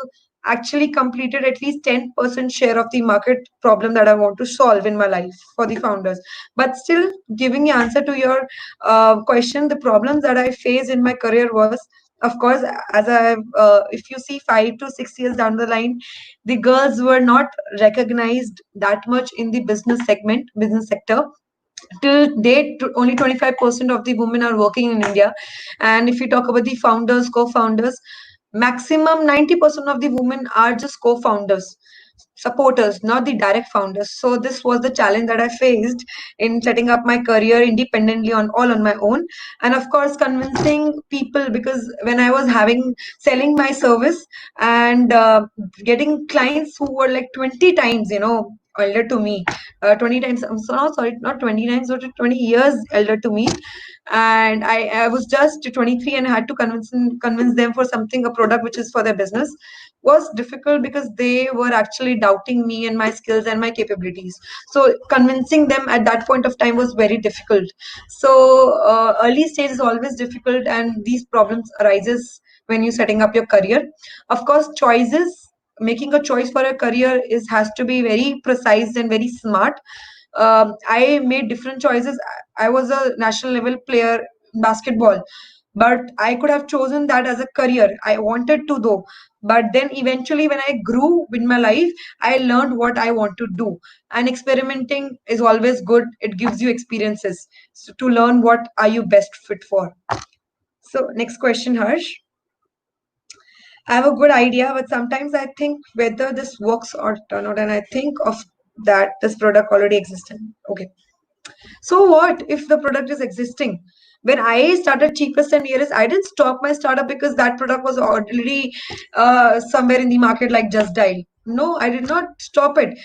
actually completed at least 10% share of the market problem that I want to solve in my life for the founders. But still, giving the answer to your question, the problems that I faced in my career was, of course, if you see 5 to 6 years down the line, the girls were not recognized that much in the business sector. Till date, only 25% of the women are working in India. And if you talk about the founders, co-founders, maximum 90% of the women are just co-founders, supporters, not the direct founders. So this was the challenge that I faced in setting up my career independently on my own. And of course, convincing people, because when I was having selling my service and getting clients who were like 20 times, elder to me, 20 times, so no, sorry, not 20 times, but 20 years elder to me. And I was just 23 and I had to convince them for something, a product which is for their business. Was difficult because they were actually doubting me and my skills and my capabilities. So convincing them at that point of time was very difficult. So early stage is always difficult, and these problems arises when you're setting up your career. Of course, choices, making a choice for a career is has to be very precise and very smart. I made different choices. I was a national level player in basketball, but I could have chosen that as a career. I wanted to though, but then eventually, when I grew in my life, I learned what I want to do. And experimenting is always good. It gives you experiences, so to learn what are you best fit for. So next question, Harsh. I have a good idea, but sometimes I think whether this works or not, and I think of that this product already existing. Okay. So what if the product is existing? When I started cheapest and nearest, I didn't stop my startup because that product was already somewhere in the market like Just Dial. No, I did not stop it.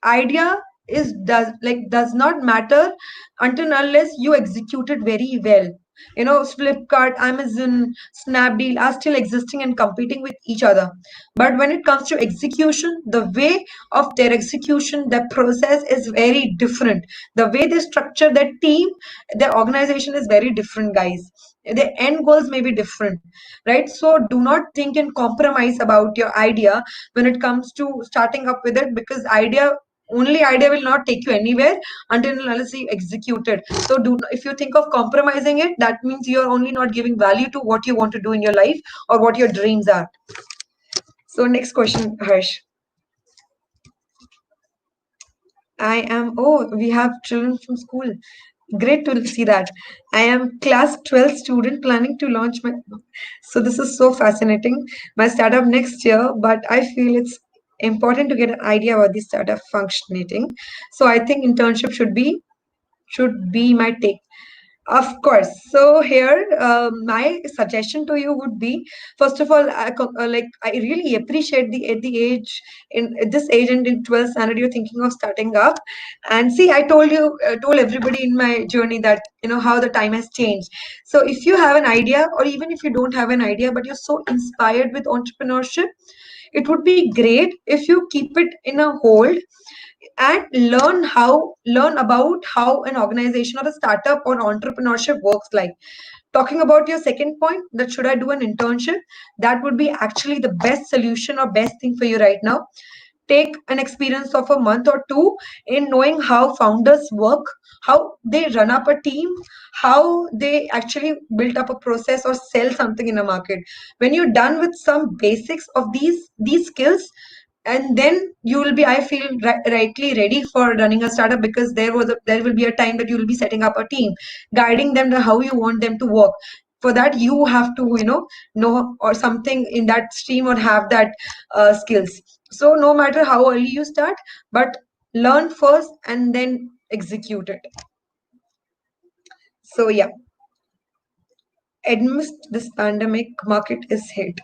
Idea is does not matter until unless you execute it very well. Flipkart, Amazon, Snapdeal are still existing and competing with each other. But when it comes to execution, the way of their execution, the process is very different. The way they structure their team, their organization is very different, guys. The end goals may be different, right? So do not think and compromise about your idea when it comes to starting up with it, because idea will not take you anywhere until and unless you execute it. So if you think of compromising it, that means you're only not giving value to what you want to do in your life or what your dreams are. So next question, Harsh. We have children from school. Great to see that. I am class 12 student planning to launch my. So this is so fascinating. My startup next year, but I feel it's important to get an idea about the startup functioning. So I think internship should be my take. Of course. So here, my suggestion to you would be, first of all, I really appreciate the at the age at this age and in 12th standard you're thinking of starting up. And see, told everybody in my journey that how the time has changed. So if you have an idea, or even if you don't have an idea, but you're so inspired with entrepreneurship, it would be great if you keep it in a hold and learn about how an organization or a startup or entrepreneurship works like. Talking about your second point, that should I do an internship, that would be actually the best solution or best thing for you right now. Take an experience of a month or two in knowing how founders work, how they run up a team, how they actually build up a process or sell something in a market. When you're done with some basics of these skills, and then you will be, I feel, rightly ready for running a startup, because there will be a time that you will be setting up a team, guiding them to how you want them to work. For that you have to know or something in that stream, or have that skills. So no matter how early you start, but learn first and then execute it. So yeah, amidst this pandemic, market is hit.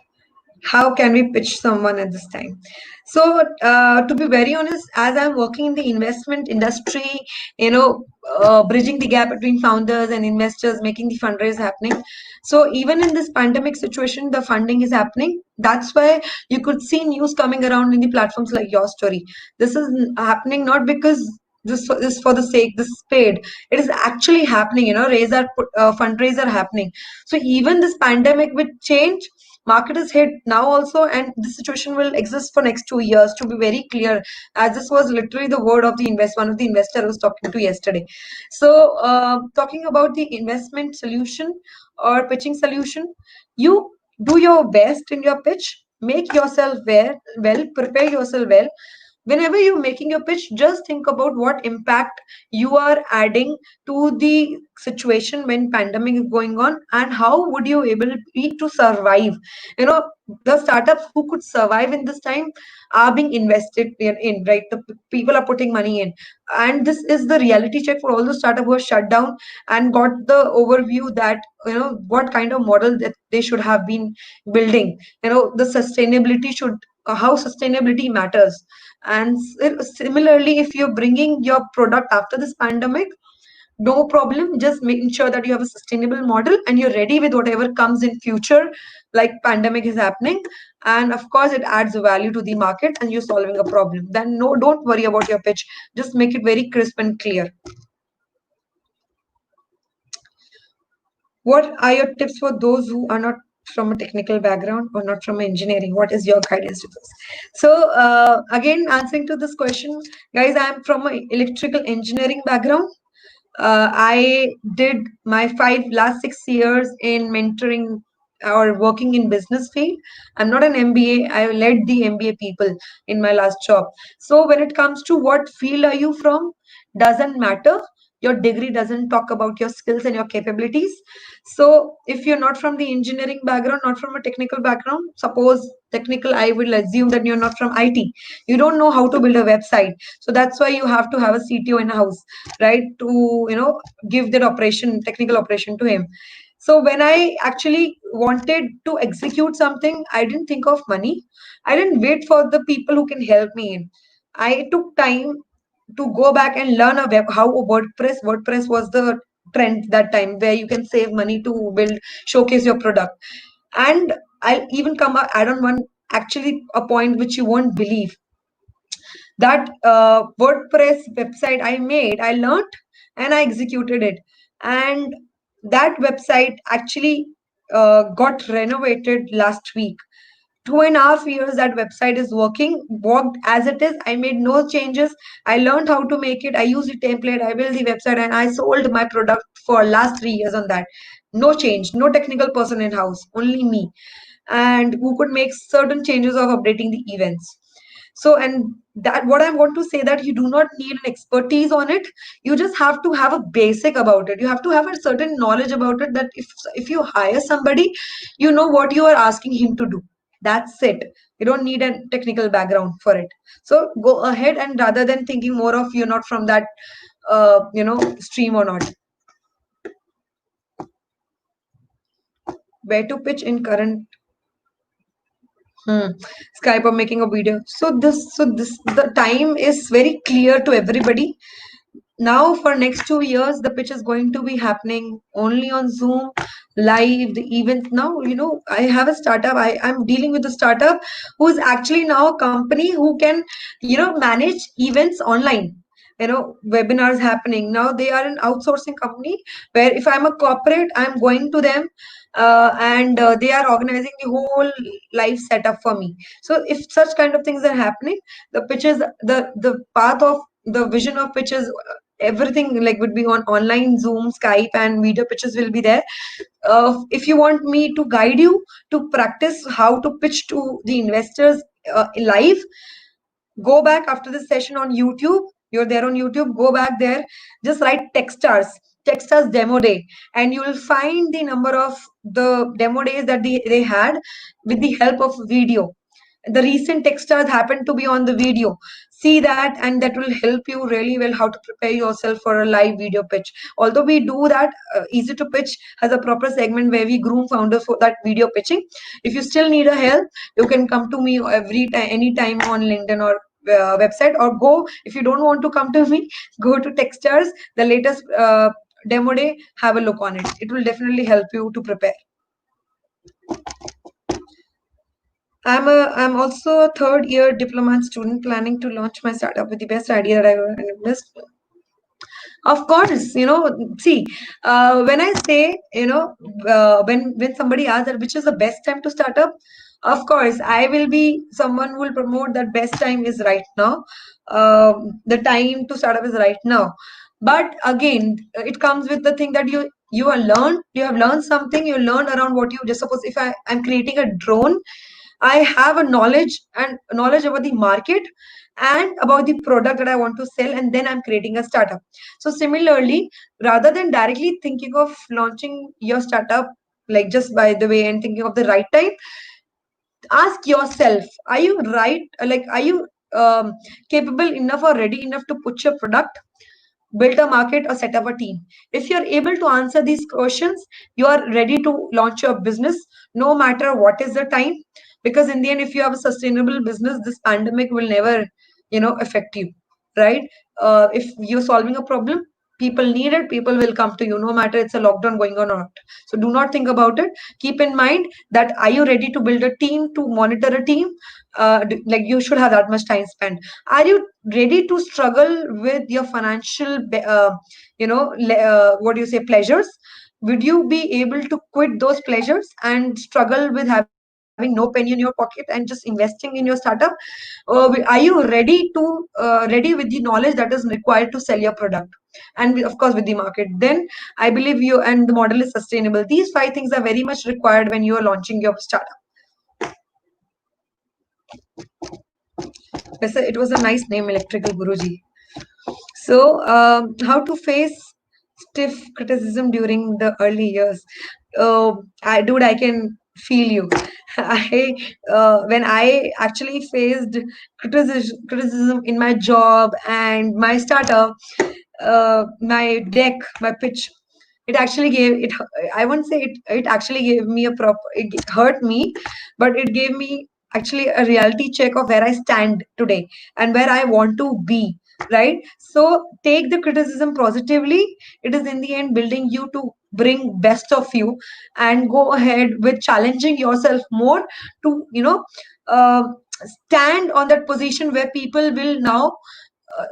How can we pitch someone at this time? So to be very honest, as I'm working in the investment industry, bridging the gap between founders and investors, making the fundraise happening. So even in this pandemic situation, the funding is happening. That's why you could see news coming around in the platforms like your story. This is happening not because this for the sake, this is paid. It is actually happening, fundraiser happening. So even this pandemic will change, market is hit now also, and the situation will exist for next 2 years, to be very clear, as this was literally the word of the one of the investor I was talking to yesterday. So talking about the investment solution or pitching solution, you do your best in your pitch, make yourself well, prepare yourself well. Whenever you're making your pitch, just think about what impact you are adding to the situation when pandemic is going on, and how would you able be to survive. you know the startups who could survive in this time are being invested in, right? The people are putting money in, and this is the reality check for all the startup who are shut down and got the overview that what kind of model that they should have been building. The sustainability should how sustainability matters. And similarly, if you're bringing your product after this pandemic, no problem. Just making sure that you have a sustainable model and you're ready with whatever comes in future, like pandemic is happening. And of course, it adds value to the market and you're solving a problem. Then no, don't worry about your pitch. Just make it very crisp and clear. What are your tips for those who are not from a technical background or not from engineering? What is your guidance to this? So again, answering to this question, guys, I'm from an electrical engineering background. I did my last 6 years in mentoring or working in business field. I'm not an MBA. I led the MBA people in my last job. So when it comes to what field are you from, doesn't matter. Your degree doesn't talk about your skills and your capabilities. So if you're not from the engineering background, not from a technical background, suppose technical, I will assume that you're not from IT, you don't know how to build a website. So that's why you have to have a CTO in house, right, to give that operation, technical operation to him. So when I actually wanted to execute something, I didn't think of money. I didn't wait for the people who can help me in. I took time to go back and learn a web, how a WordPress was the trend that time, where you can save money to build, showcase your product. And I'll even add on one, actually a point which you won't believe, that WordPress website I made, I learned and I executed it. And that website actually got renovated last week. 2.5 years that website is worked as it is. I made no changes. I learned how to make it. I used the template. I built the website and I sold my product for last 3 years on that. No change, no technical person in house, only me, and who could make certain changes of updating the events. So, and that what I want to say, that you do not need an expertise on it. You just have to have a basic about it. You have to have a certain knowledge about it, that if you hire somebody, you know what you are asking him to do. That's it. You don't need a technical background for it. So go ahead, and rather than thinking more of you're not from that stream or not. Where to pitch in current Skype or making a video. So this the time is very clear to everybody. Now for next 2 years, the pitch is going to be happening only on Zoom, live, the events. Now, I have a startup. I'm dealing with a startup who is actually now a company who can, manage events online. Webinars happening. Now they are an outsourcing company where if I'm a corporate, I'm going to them, and they are organizing the whole live setup for me. So if such kind of things are happening, the pitches, the path of the vision of pitches, everything like would be on online Zoom, Skype, and video pitches will be there. If you want me to guide you to practice how to pitch to the investors live, go back after this session on YouTube. You're there on YouTube, go back there, just write Techstars demo day, and you will find the number of the demo days that they had with the help of video. The recent Techstars happen to be on the video. See that, and that will help you really well how to prepare yourself for a live video pitch. Although we do that, Easy to Pitch has a proper segment where we groom founders for that video pitching. If you still need a help, you can come to me every time, anytime on LinkedIn or website, or go, if you don't want to come to me, go to Techstars, the latest demo day, have a look on it. It will definitely help you to prepare. I'm also a third year diploma student planning to launch my startup with the best idea that I ever missed. Of course, see, when I say, when somebody asks that which is the best time to start up, of course, I will be someone who will promote that best time is right now. The time to start up is right now. But again, it comes with the thing that you have learned something, you learn around what you just suppose if I'm creating a drone, I have a knowledge about the market and about the product that I want to sell, and then I'm creating a startup. So similarly, rather than directly thinking of launching your startup, like just by the way, and thinking of the right time, ask yourself, are you right? Like, are you capable enough or ready enough to put your product, build a market, or set up a team? If you're able to answer these questions, you are ready to launch your business, no matter what is the time. Because in the end, if you have a sustainable business, this pandemic will never, affect you, right? If you're solving a problem, people need it, people will come to you, no matter it's a lockdown going on or not. So do not think about it. Keep in mind that, are you ready to build a team, to monitor a team? Like, you should have that much time spent. Are you ready to struggle with your financial what do you say, pleasures? Would you be able to quit those pleasures and struggle with having no penny in your pocket and just investing in your startup? Are you ready with the knowledge that is required to sell your product, and of course with the market? Then I believe you, and the model is sustainable. These five things are very much required when you are launching your startup. It was a nice name, Electrical Guruji. So, how to face stiff criticism during the early years. I can feel you. I when I actually faced criticism in my job and my startup, my deck, my pitch, it actually gave it. I won't say it. It actually gave me a proper. It hurt me, but it gave me actually a reality check of where I stand today and where I want to be. Right. So take the criticism positively. It is in the end building you to bring best of you, and go ahead with challenging yourself more to uh, stand on that position where people will now uh,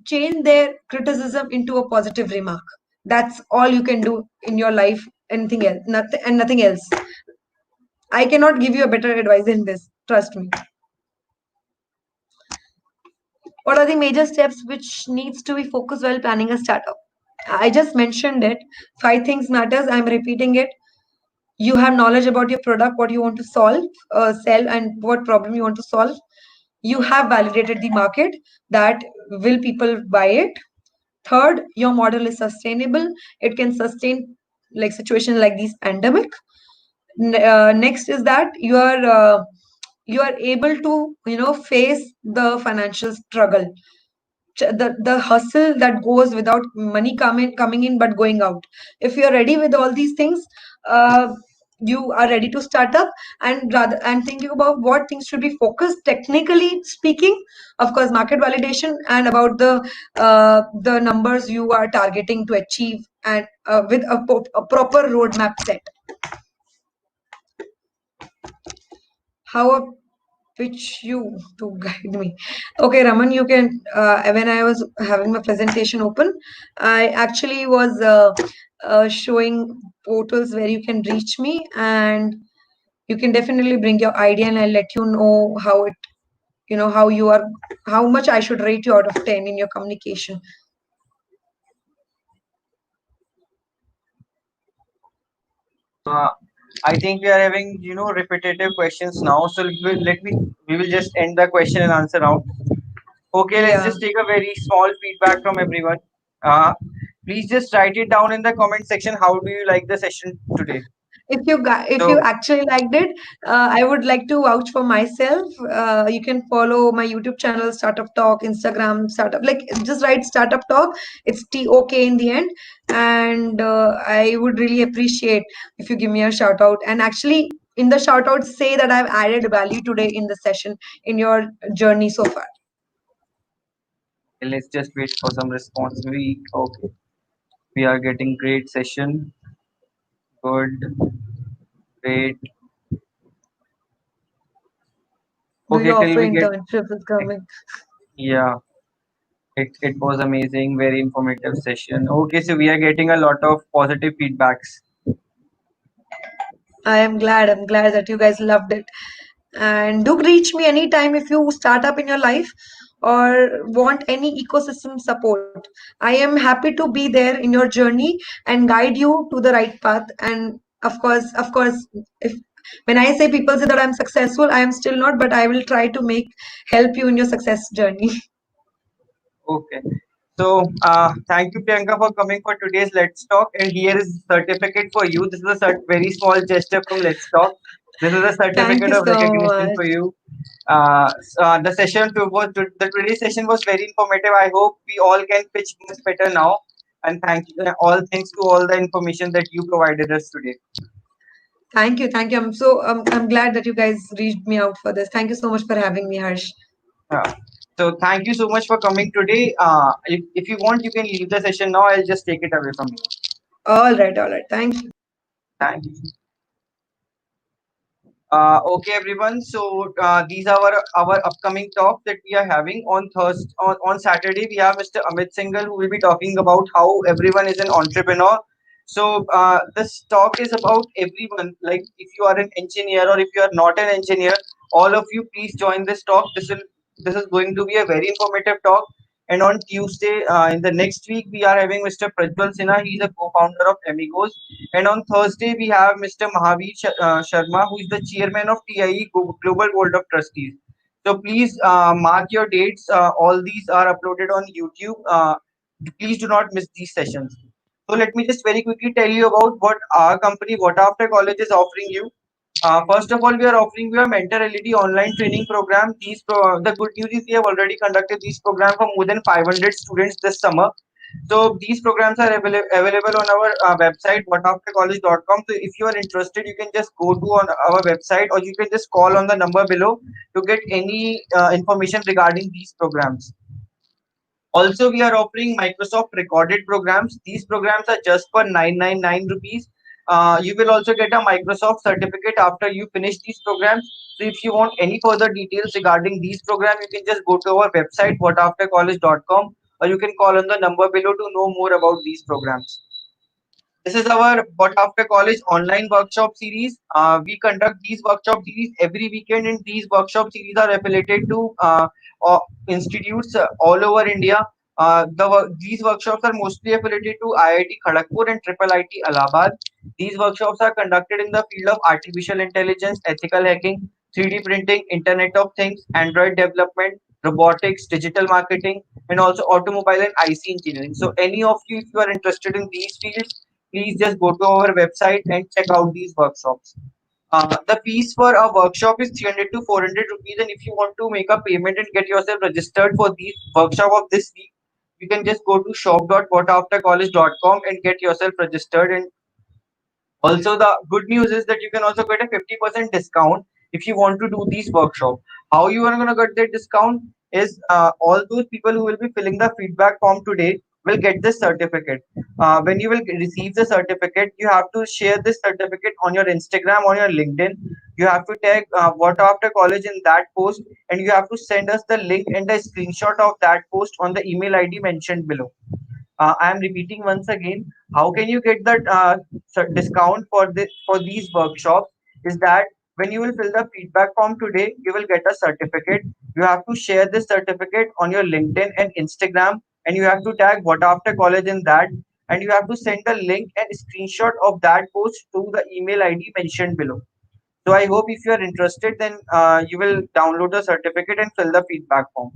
change their criticism into a positive remark. That's all you can do in your life. Anything else, nothing, and nothing else. I cannot give you a better advice than this. Trust me. What are the major steps which needs to be focused while planning a startup? I just mentioned it. Five things matters. I'm repeating it. You have knowledge about your product, what you want to solve, sell, and what problem you want to solve. You have validated the market, that will people buy it. Third, your model is sustainable. It can sustain like situation like this pandemic. Next is that you are able to face the financial struggle, the hustle that goes without money coming in but going out. If you're ready with all these things, uh, you are ready to start up, and rather and thinking about what things should be focused technically speaking, of course market validation, and about the numbers you are targeting to achieve, and with a proper roadmap set. How which you to guide me. Okay, Raman, you can. When I was having my presentation open, I actually was showing portals where you can reach me, and you can definitely bring your idea, and I'll let you know how it, how you are, how much I should rate you out of 10 in your communication. Uh, I think we are having, repetitive questions now. So we will just end the question and answer round. Okay, let's Yeah. just take a very small feedback from everyone. Please just write it down in the comment section. How do you like the session today? If you So, actually liked it, I would like to vouch for myself. You can follow my YouTube channel, Startup Talk, Instagram, Startup, like just write Startup Talk. It's TOK in the end. And I would really appreciate if you give me a shout out, and actually in the shout out say that I've added value today in the session, in your journey so far. okay, let's just wait for some response. Okay, we are getting great session. Good, great. The Okay, till offer we get, internship is coming. yeah, it was amazing, very informative session. Okay, so we are getting a lot of positive feedbacks. I'm glad that you guys loved it. And do reach me anytime if you start up in your life or want any ecosystem support. I am happy to be there in your journey and guide you to the right path. And of course, if when I say people say that I'm successful, I am still not, but I will try to make help you in your success journey. Okay. So, thank you, Priyanka, for coming for today's Let's Talk. And here is certificate for you. This is a very small gesture from Let's Talk. This is a Thank certificate you of so recognition much. for you. The the today's session was very informative. I hope we all can pitch much better now. And thank you, all thanks to all the information that you provided us today. Thank you. Thank you. I'm glad that you guys reached me out for this. Thank you so much for having me, Harsh. Uh, so, thank you so much for coming today. If you want, you can leave the session now. I'll just take it away from you. All right, all right. Thank you. Thank you. Okay, everyone. So these are our upcoming talk that we are having on Thursday. On Saturday, we have Mr. Amit Singhal who will be talking about how everyone is an entrepreneur. So this talk is about everyone. Like if you are an engineer or if you are not an engineer, all of you please join this talk. This is going to be a very informative talk. And on Tuesday, in the next week, we are having Mr. Prajwal Sinha. He's a co-founder of Amigos. And on Thursday, we have Mr. Sharma, who is the chairman of TIE Global Board of Trustees. So please mark your dates. All these are uploaded on YouTube. Please do not miss these sessions. So let me just very quickly tell you about what our company, what after college is offering you. First of all, we are offering you a mentor LED online training program. The good news is we have already conducted these programs for more than 500 students this summer. So these programs are available on our website whataftercollege.com. So if you are interested, you can just go to on our website, or you can just call on the number below to get any information regarding these programs. Also, we are offering Microsoft recorded programs. These programs are just for 999 rupees. You will also get a Microsoft certificate after you finish these programs. So if you want any further details regarding these programs, you can just go to our website whataftercollege.com, or you can call on the number below to know more about these programs. This is our What After College online workshop series. We conduct these workshop series every weekend, and these workshop series are affiliated to uh, institutes all over India. These workshops are mostly affiliated to IIT Kharagpur and Triple IT Allahabad. These workshops are conducted in the field of artificial intelligence, ethical hacking, 3D printing, Internet of Things, Android development, robotics, digital marketing, and also automobile and IC engineering. So, any of you, if you are interested in these fields, please just go to our website and check out these workshops. The fees for a workshop is 300 to 400 rupees, and if you want to make a payment and get yourself registered for the workshop of this week, you can just go to shop.whataftercollege.com and get yourself registered. And also, the good news is that you can also get a 50% discount if you want to do these workshops. How you are going to get that discount is all those people who will be filling the feedback form today will get this certificate. When you will receive the certificate, you have to share this certificate on your Instagram, on your LinkedIn. You have to tag what after college in that post, and you have to send us the link and the screenshot of that post on the email ID mentioned below. I am repeating once again. How can you get that discount for these workshops? Is that when you will fill the feedback form today, you will get a certificate. You have to share this certificate on your LinkedIn and Instagram, and you have to tag what after college in that, and you have to send the link and screenshot of that post to the email ID mentioned below. So I hope if you are interested, then you will download the certificate and fill the feedback form.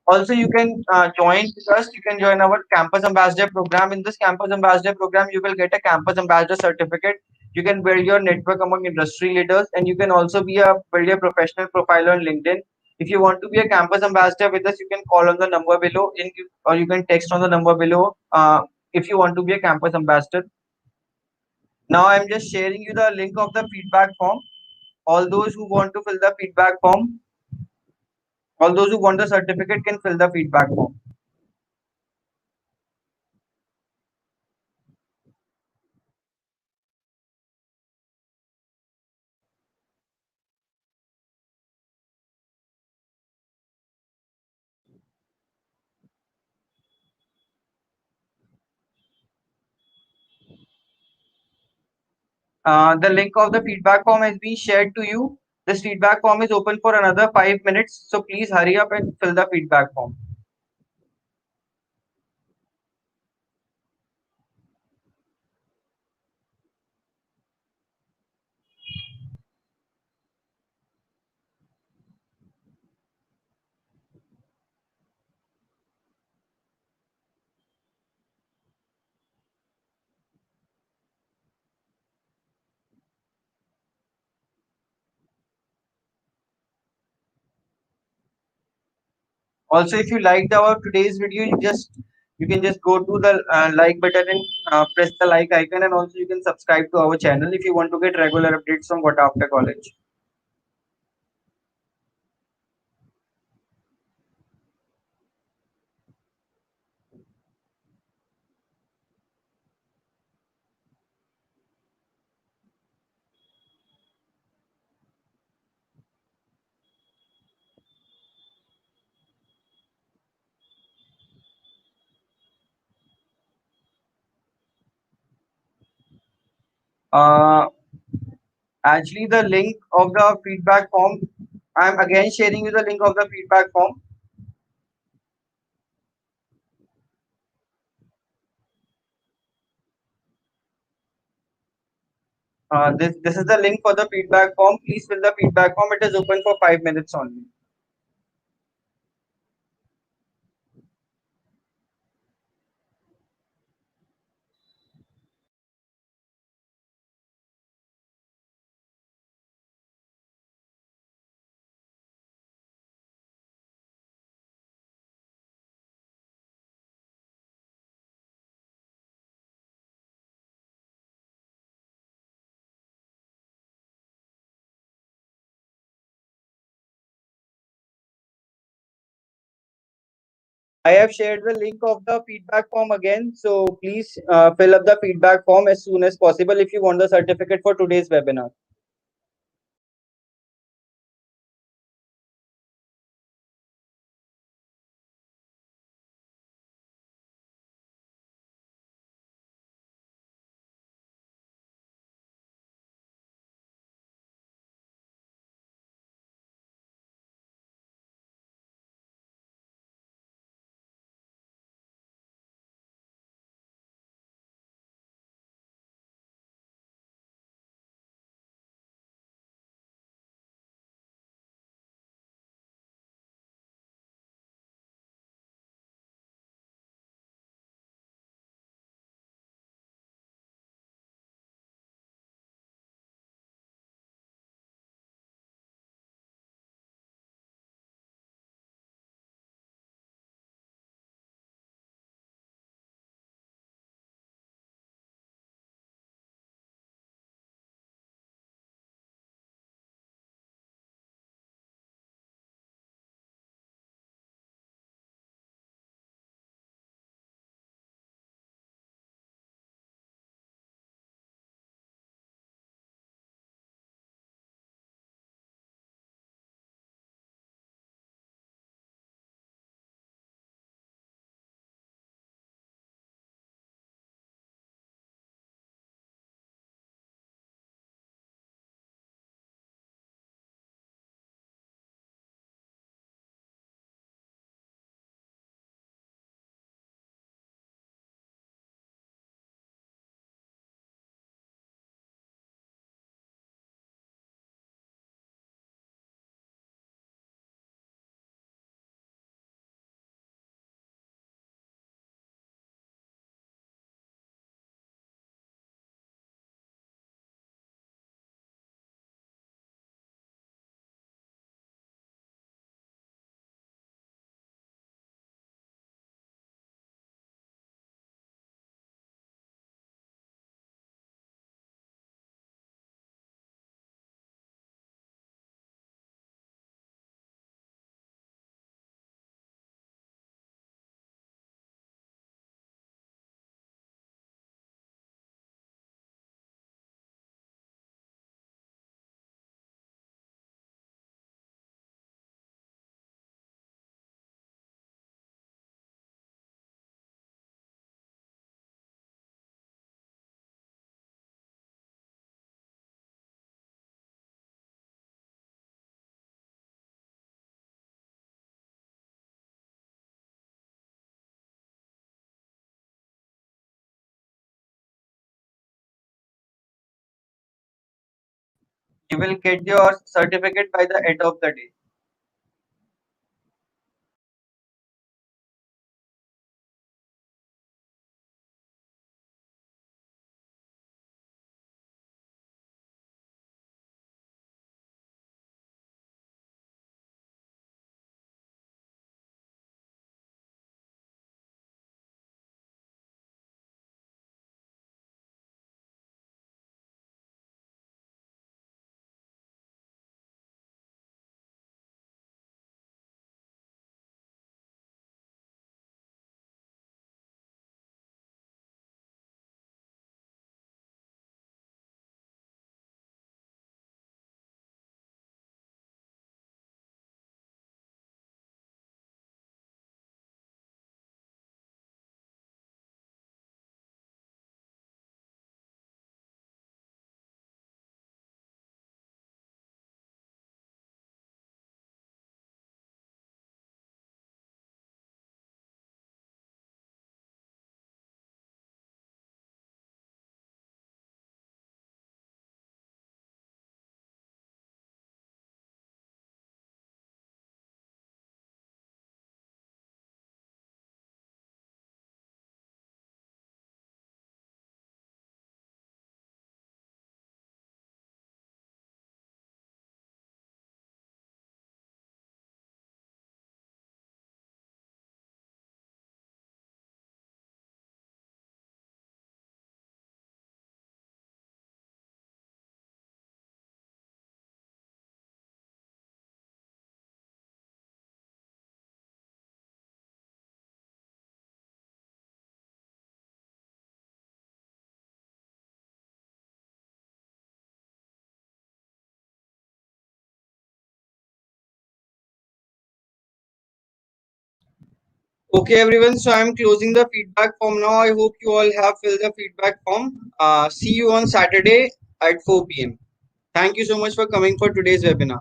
Also, you can join with us. You can join our campus ambassador program. In this campus ambassador program, you will get a campus ambassador certificate. You can build your network among industry leaders, and you can also build your professional profile on LinkedIn. If you want to be a campus ambassador with us, you can call on the number below, or you can text on the number below. If you want to be a campus ambassador. Now I'm just sharing you the link of the feedback form. All those who want to fill the feedback form, all those who want the certificate can fill the feedback form. The link of the feedback form has been shared to you. This feedback form is open for another 5 minutes, so please hurry up and fill the feedback form. Also, if you liked our today's video, you can just go to the like button and press the like icon, and also you can subscribe to our channel if you want to get regular updates from what after college. Uh, Actually, the link of the feedback form. I'm again sharing you the link of the feedback form. This is the link for the feedback form. Please fill the feedback form. It is open for 5 minutes only. I have shared the link of the feedback form again. So please fill up the feedback form as soon as possible if you want the certificate for today's webinar. You will get your certificate by the end of the day. Okay, everyone. So I'm closing the feedback form now. I hope you all have filled the feedback form. See you on Saturday at 4 p.m. Thank you so much for coming for today's webinar.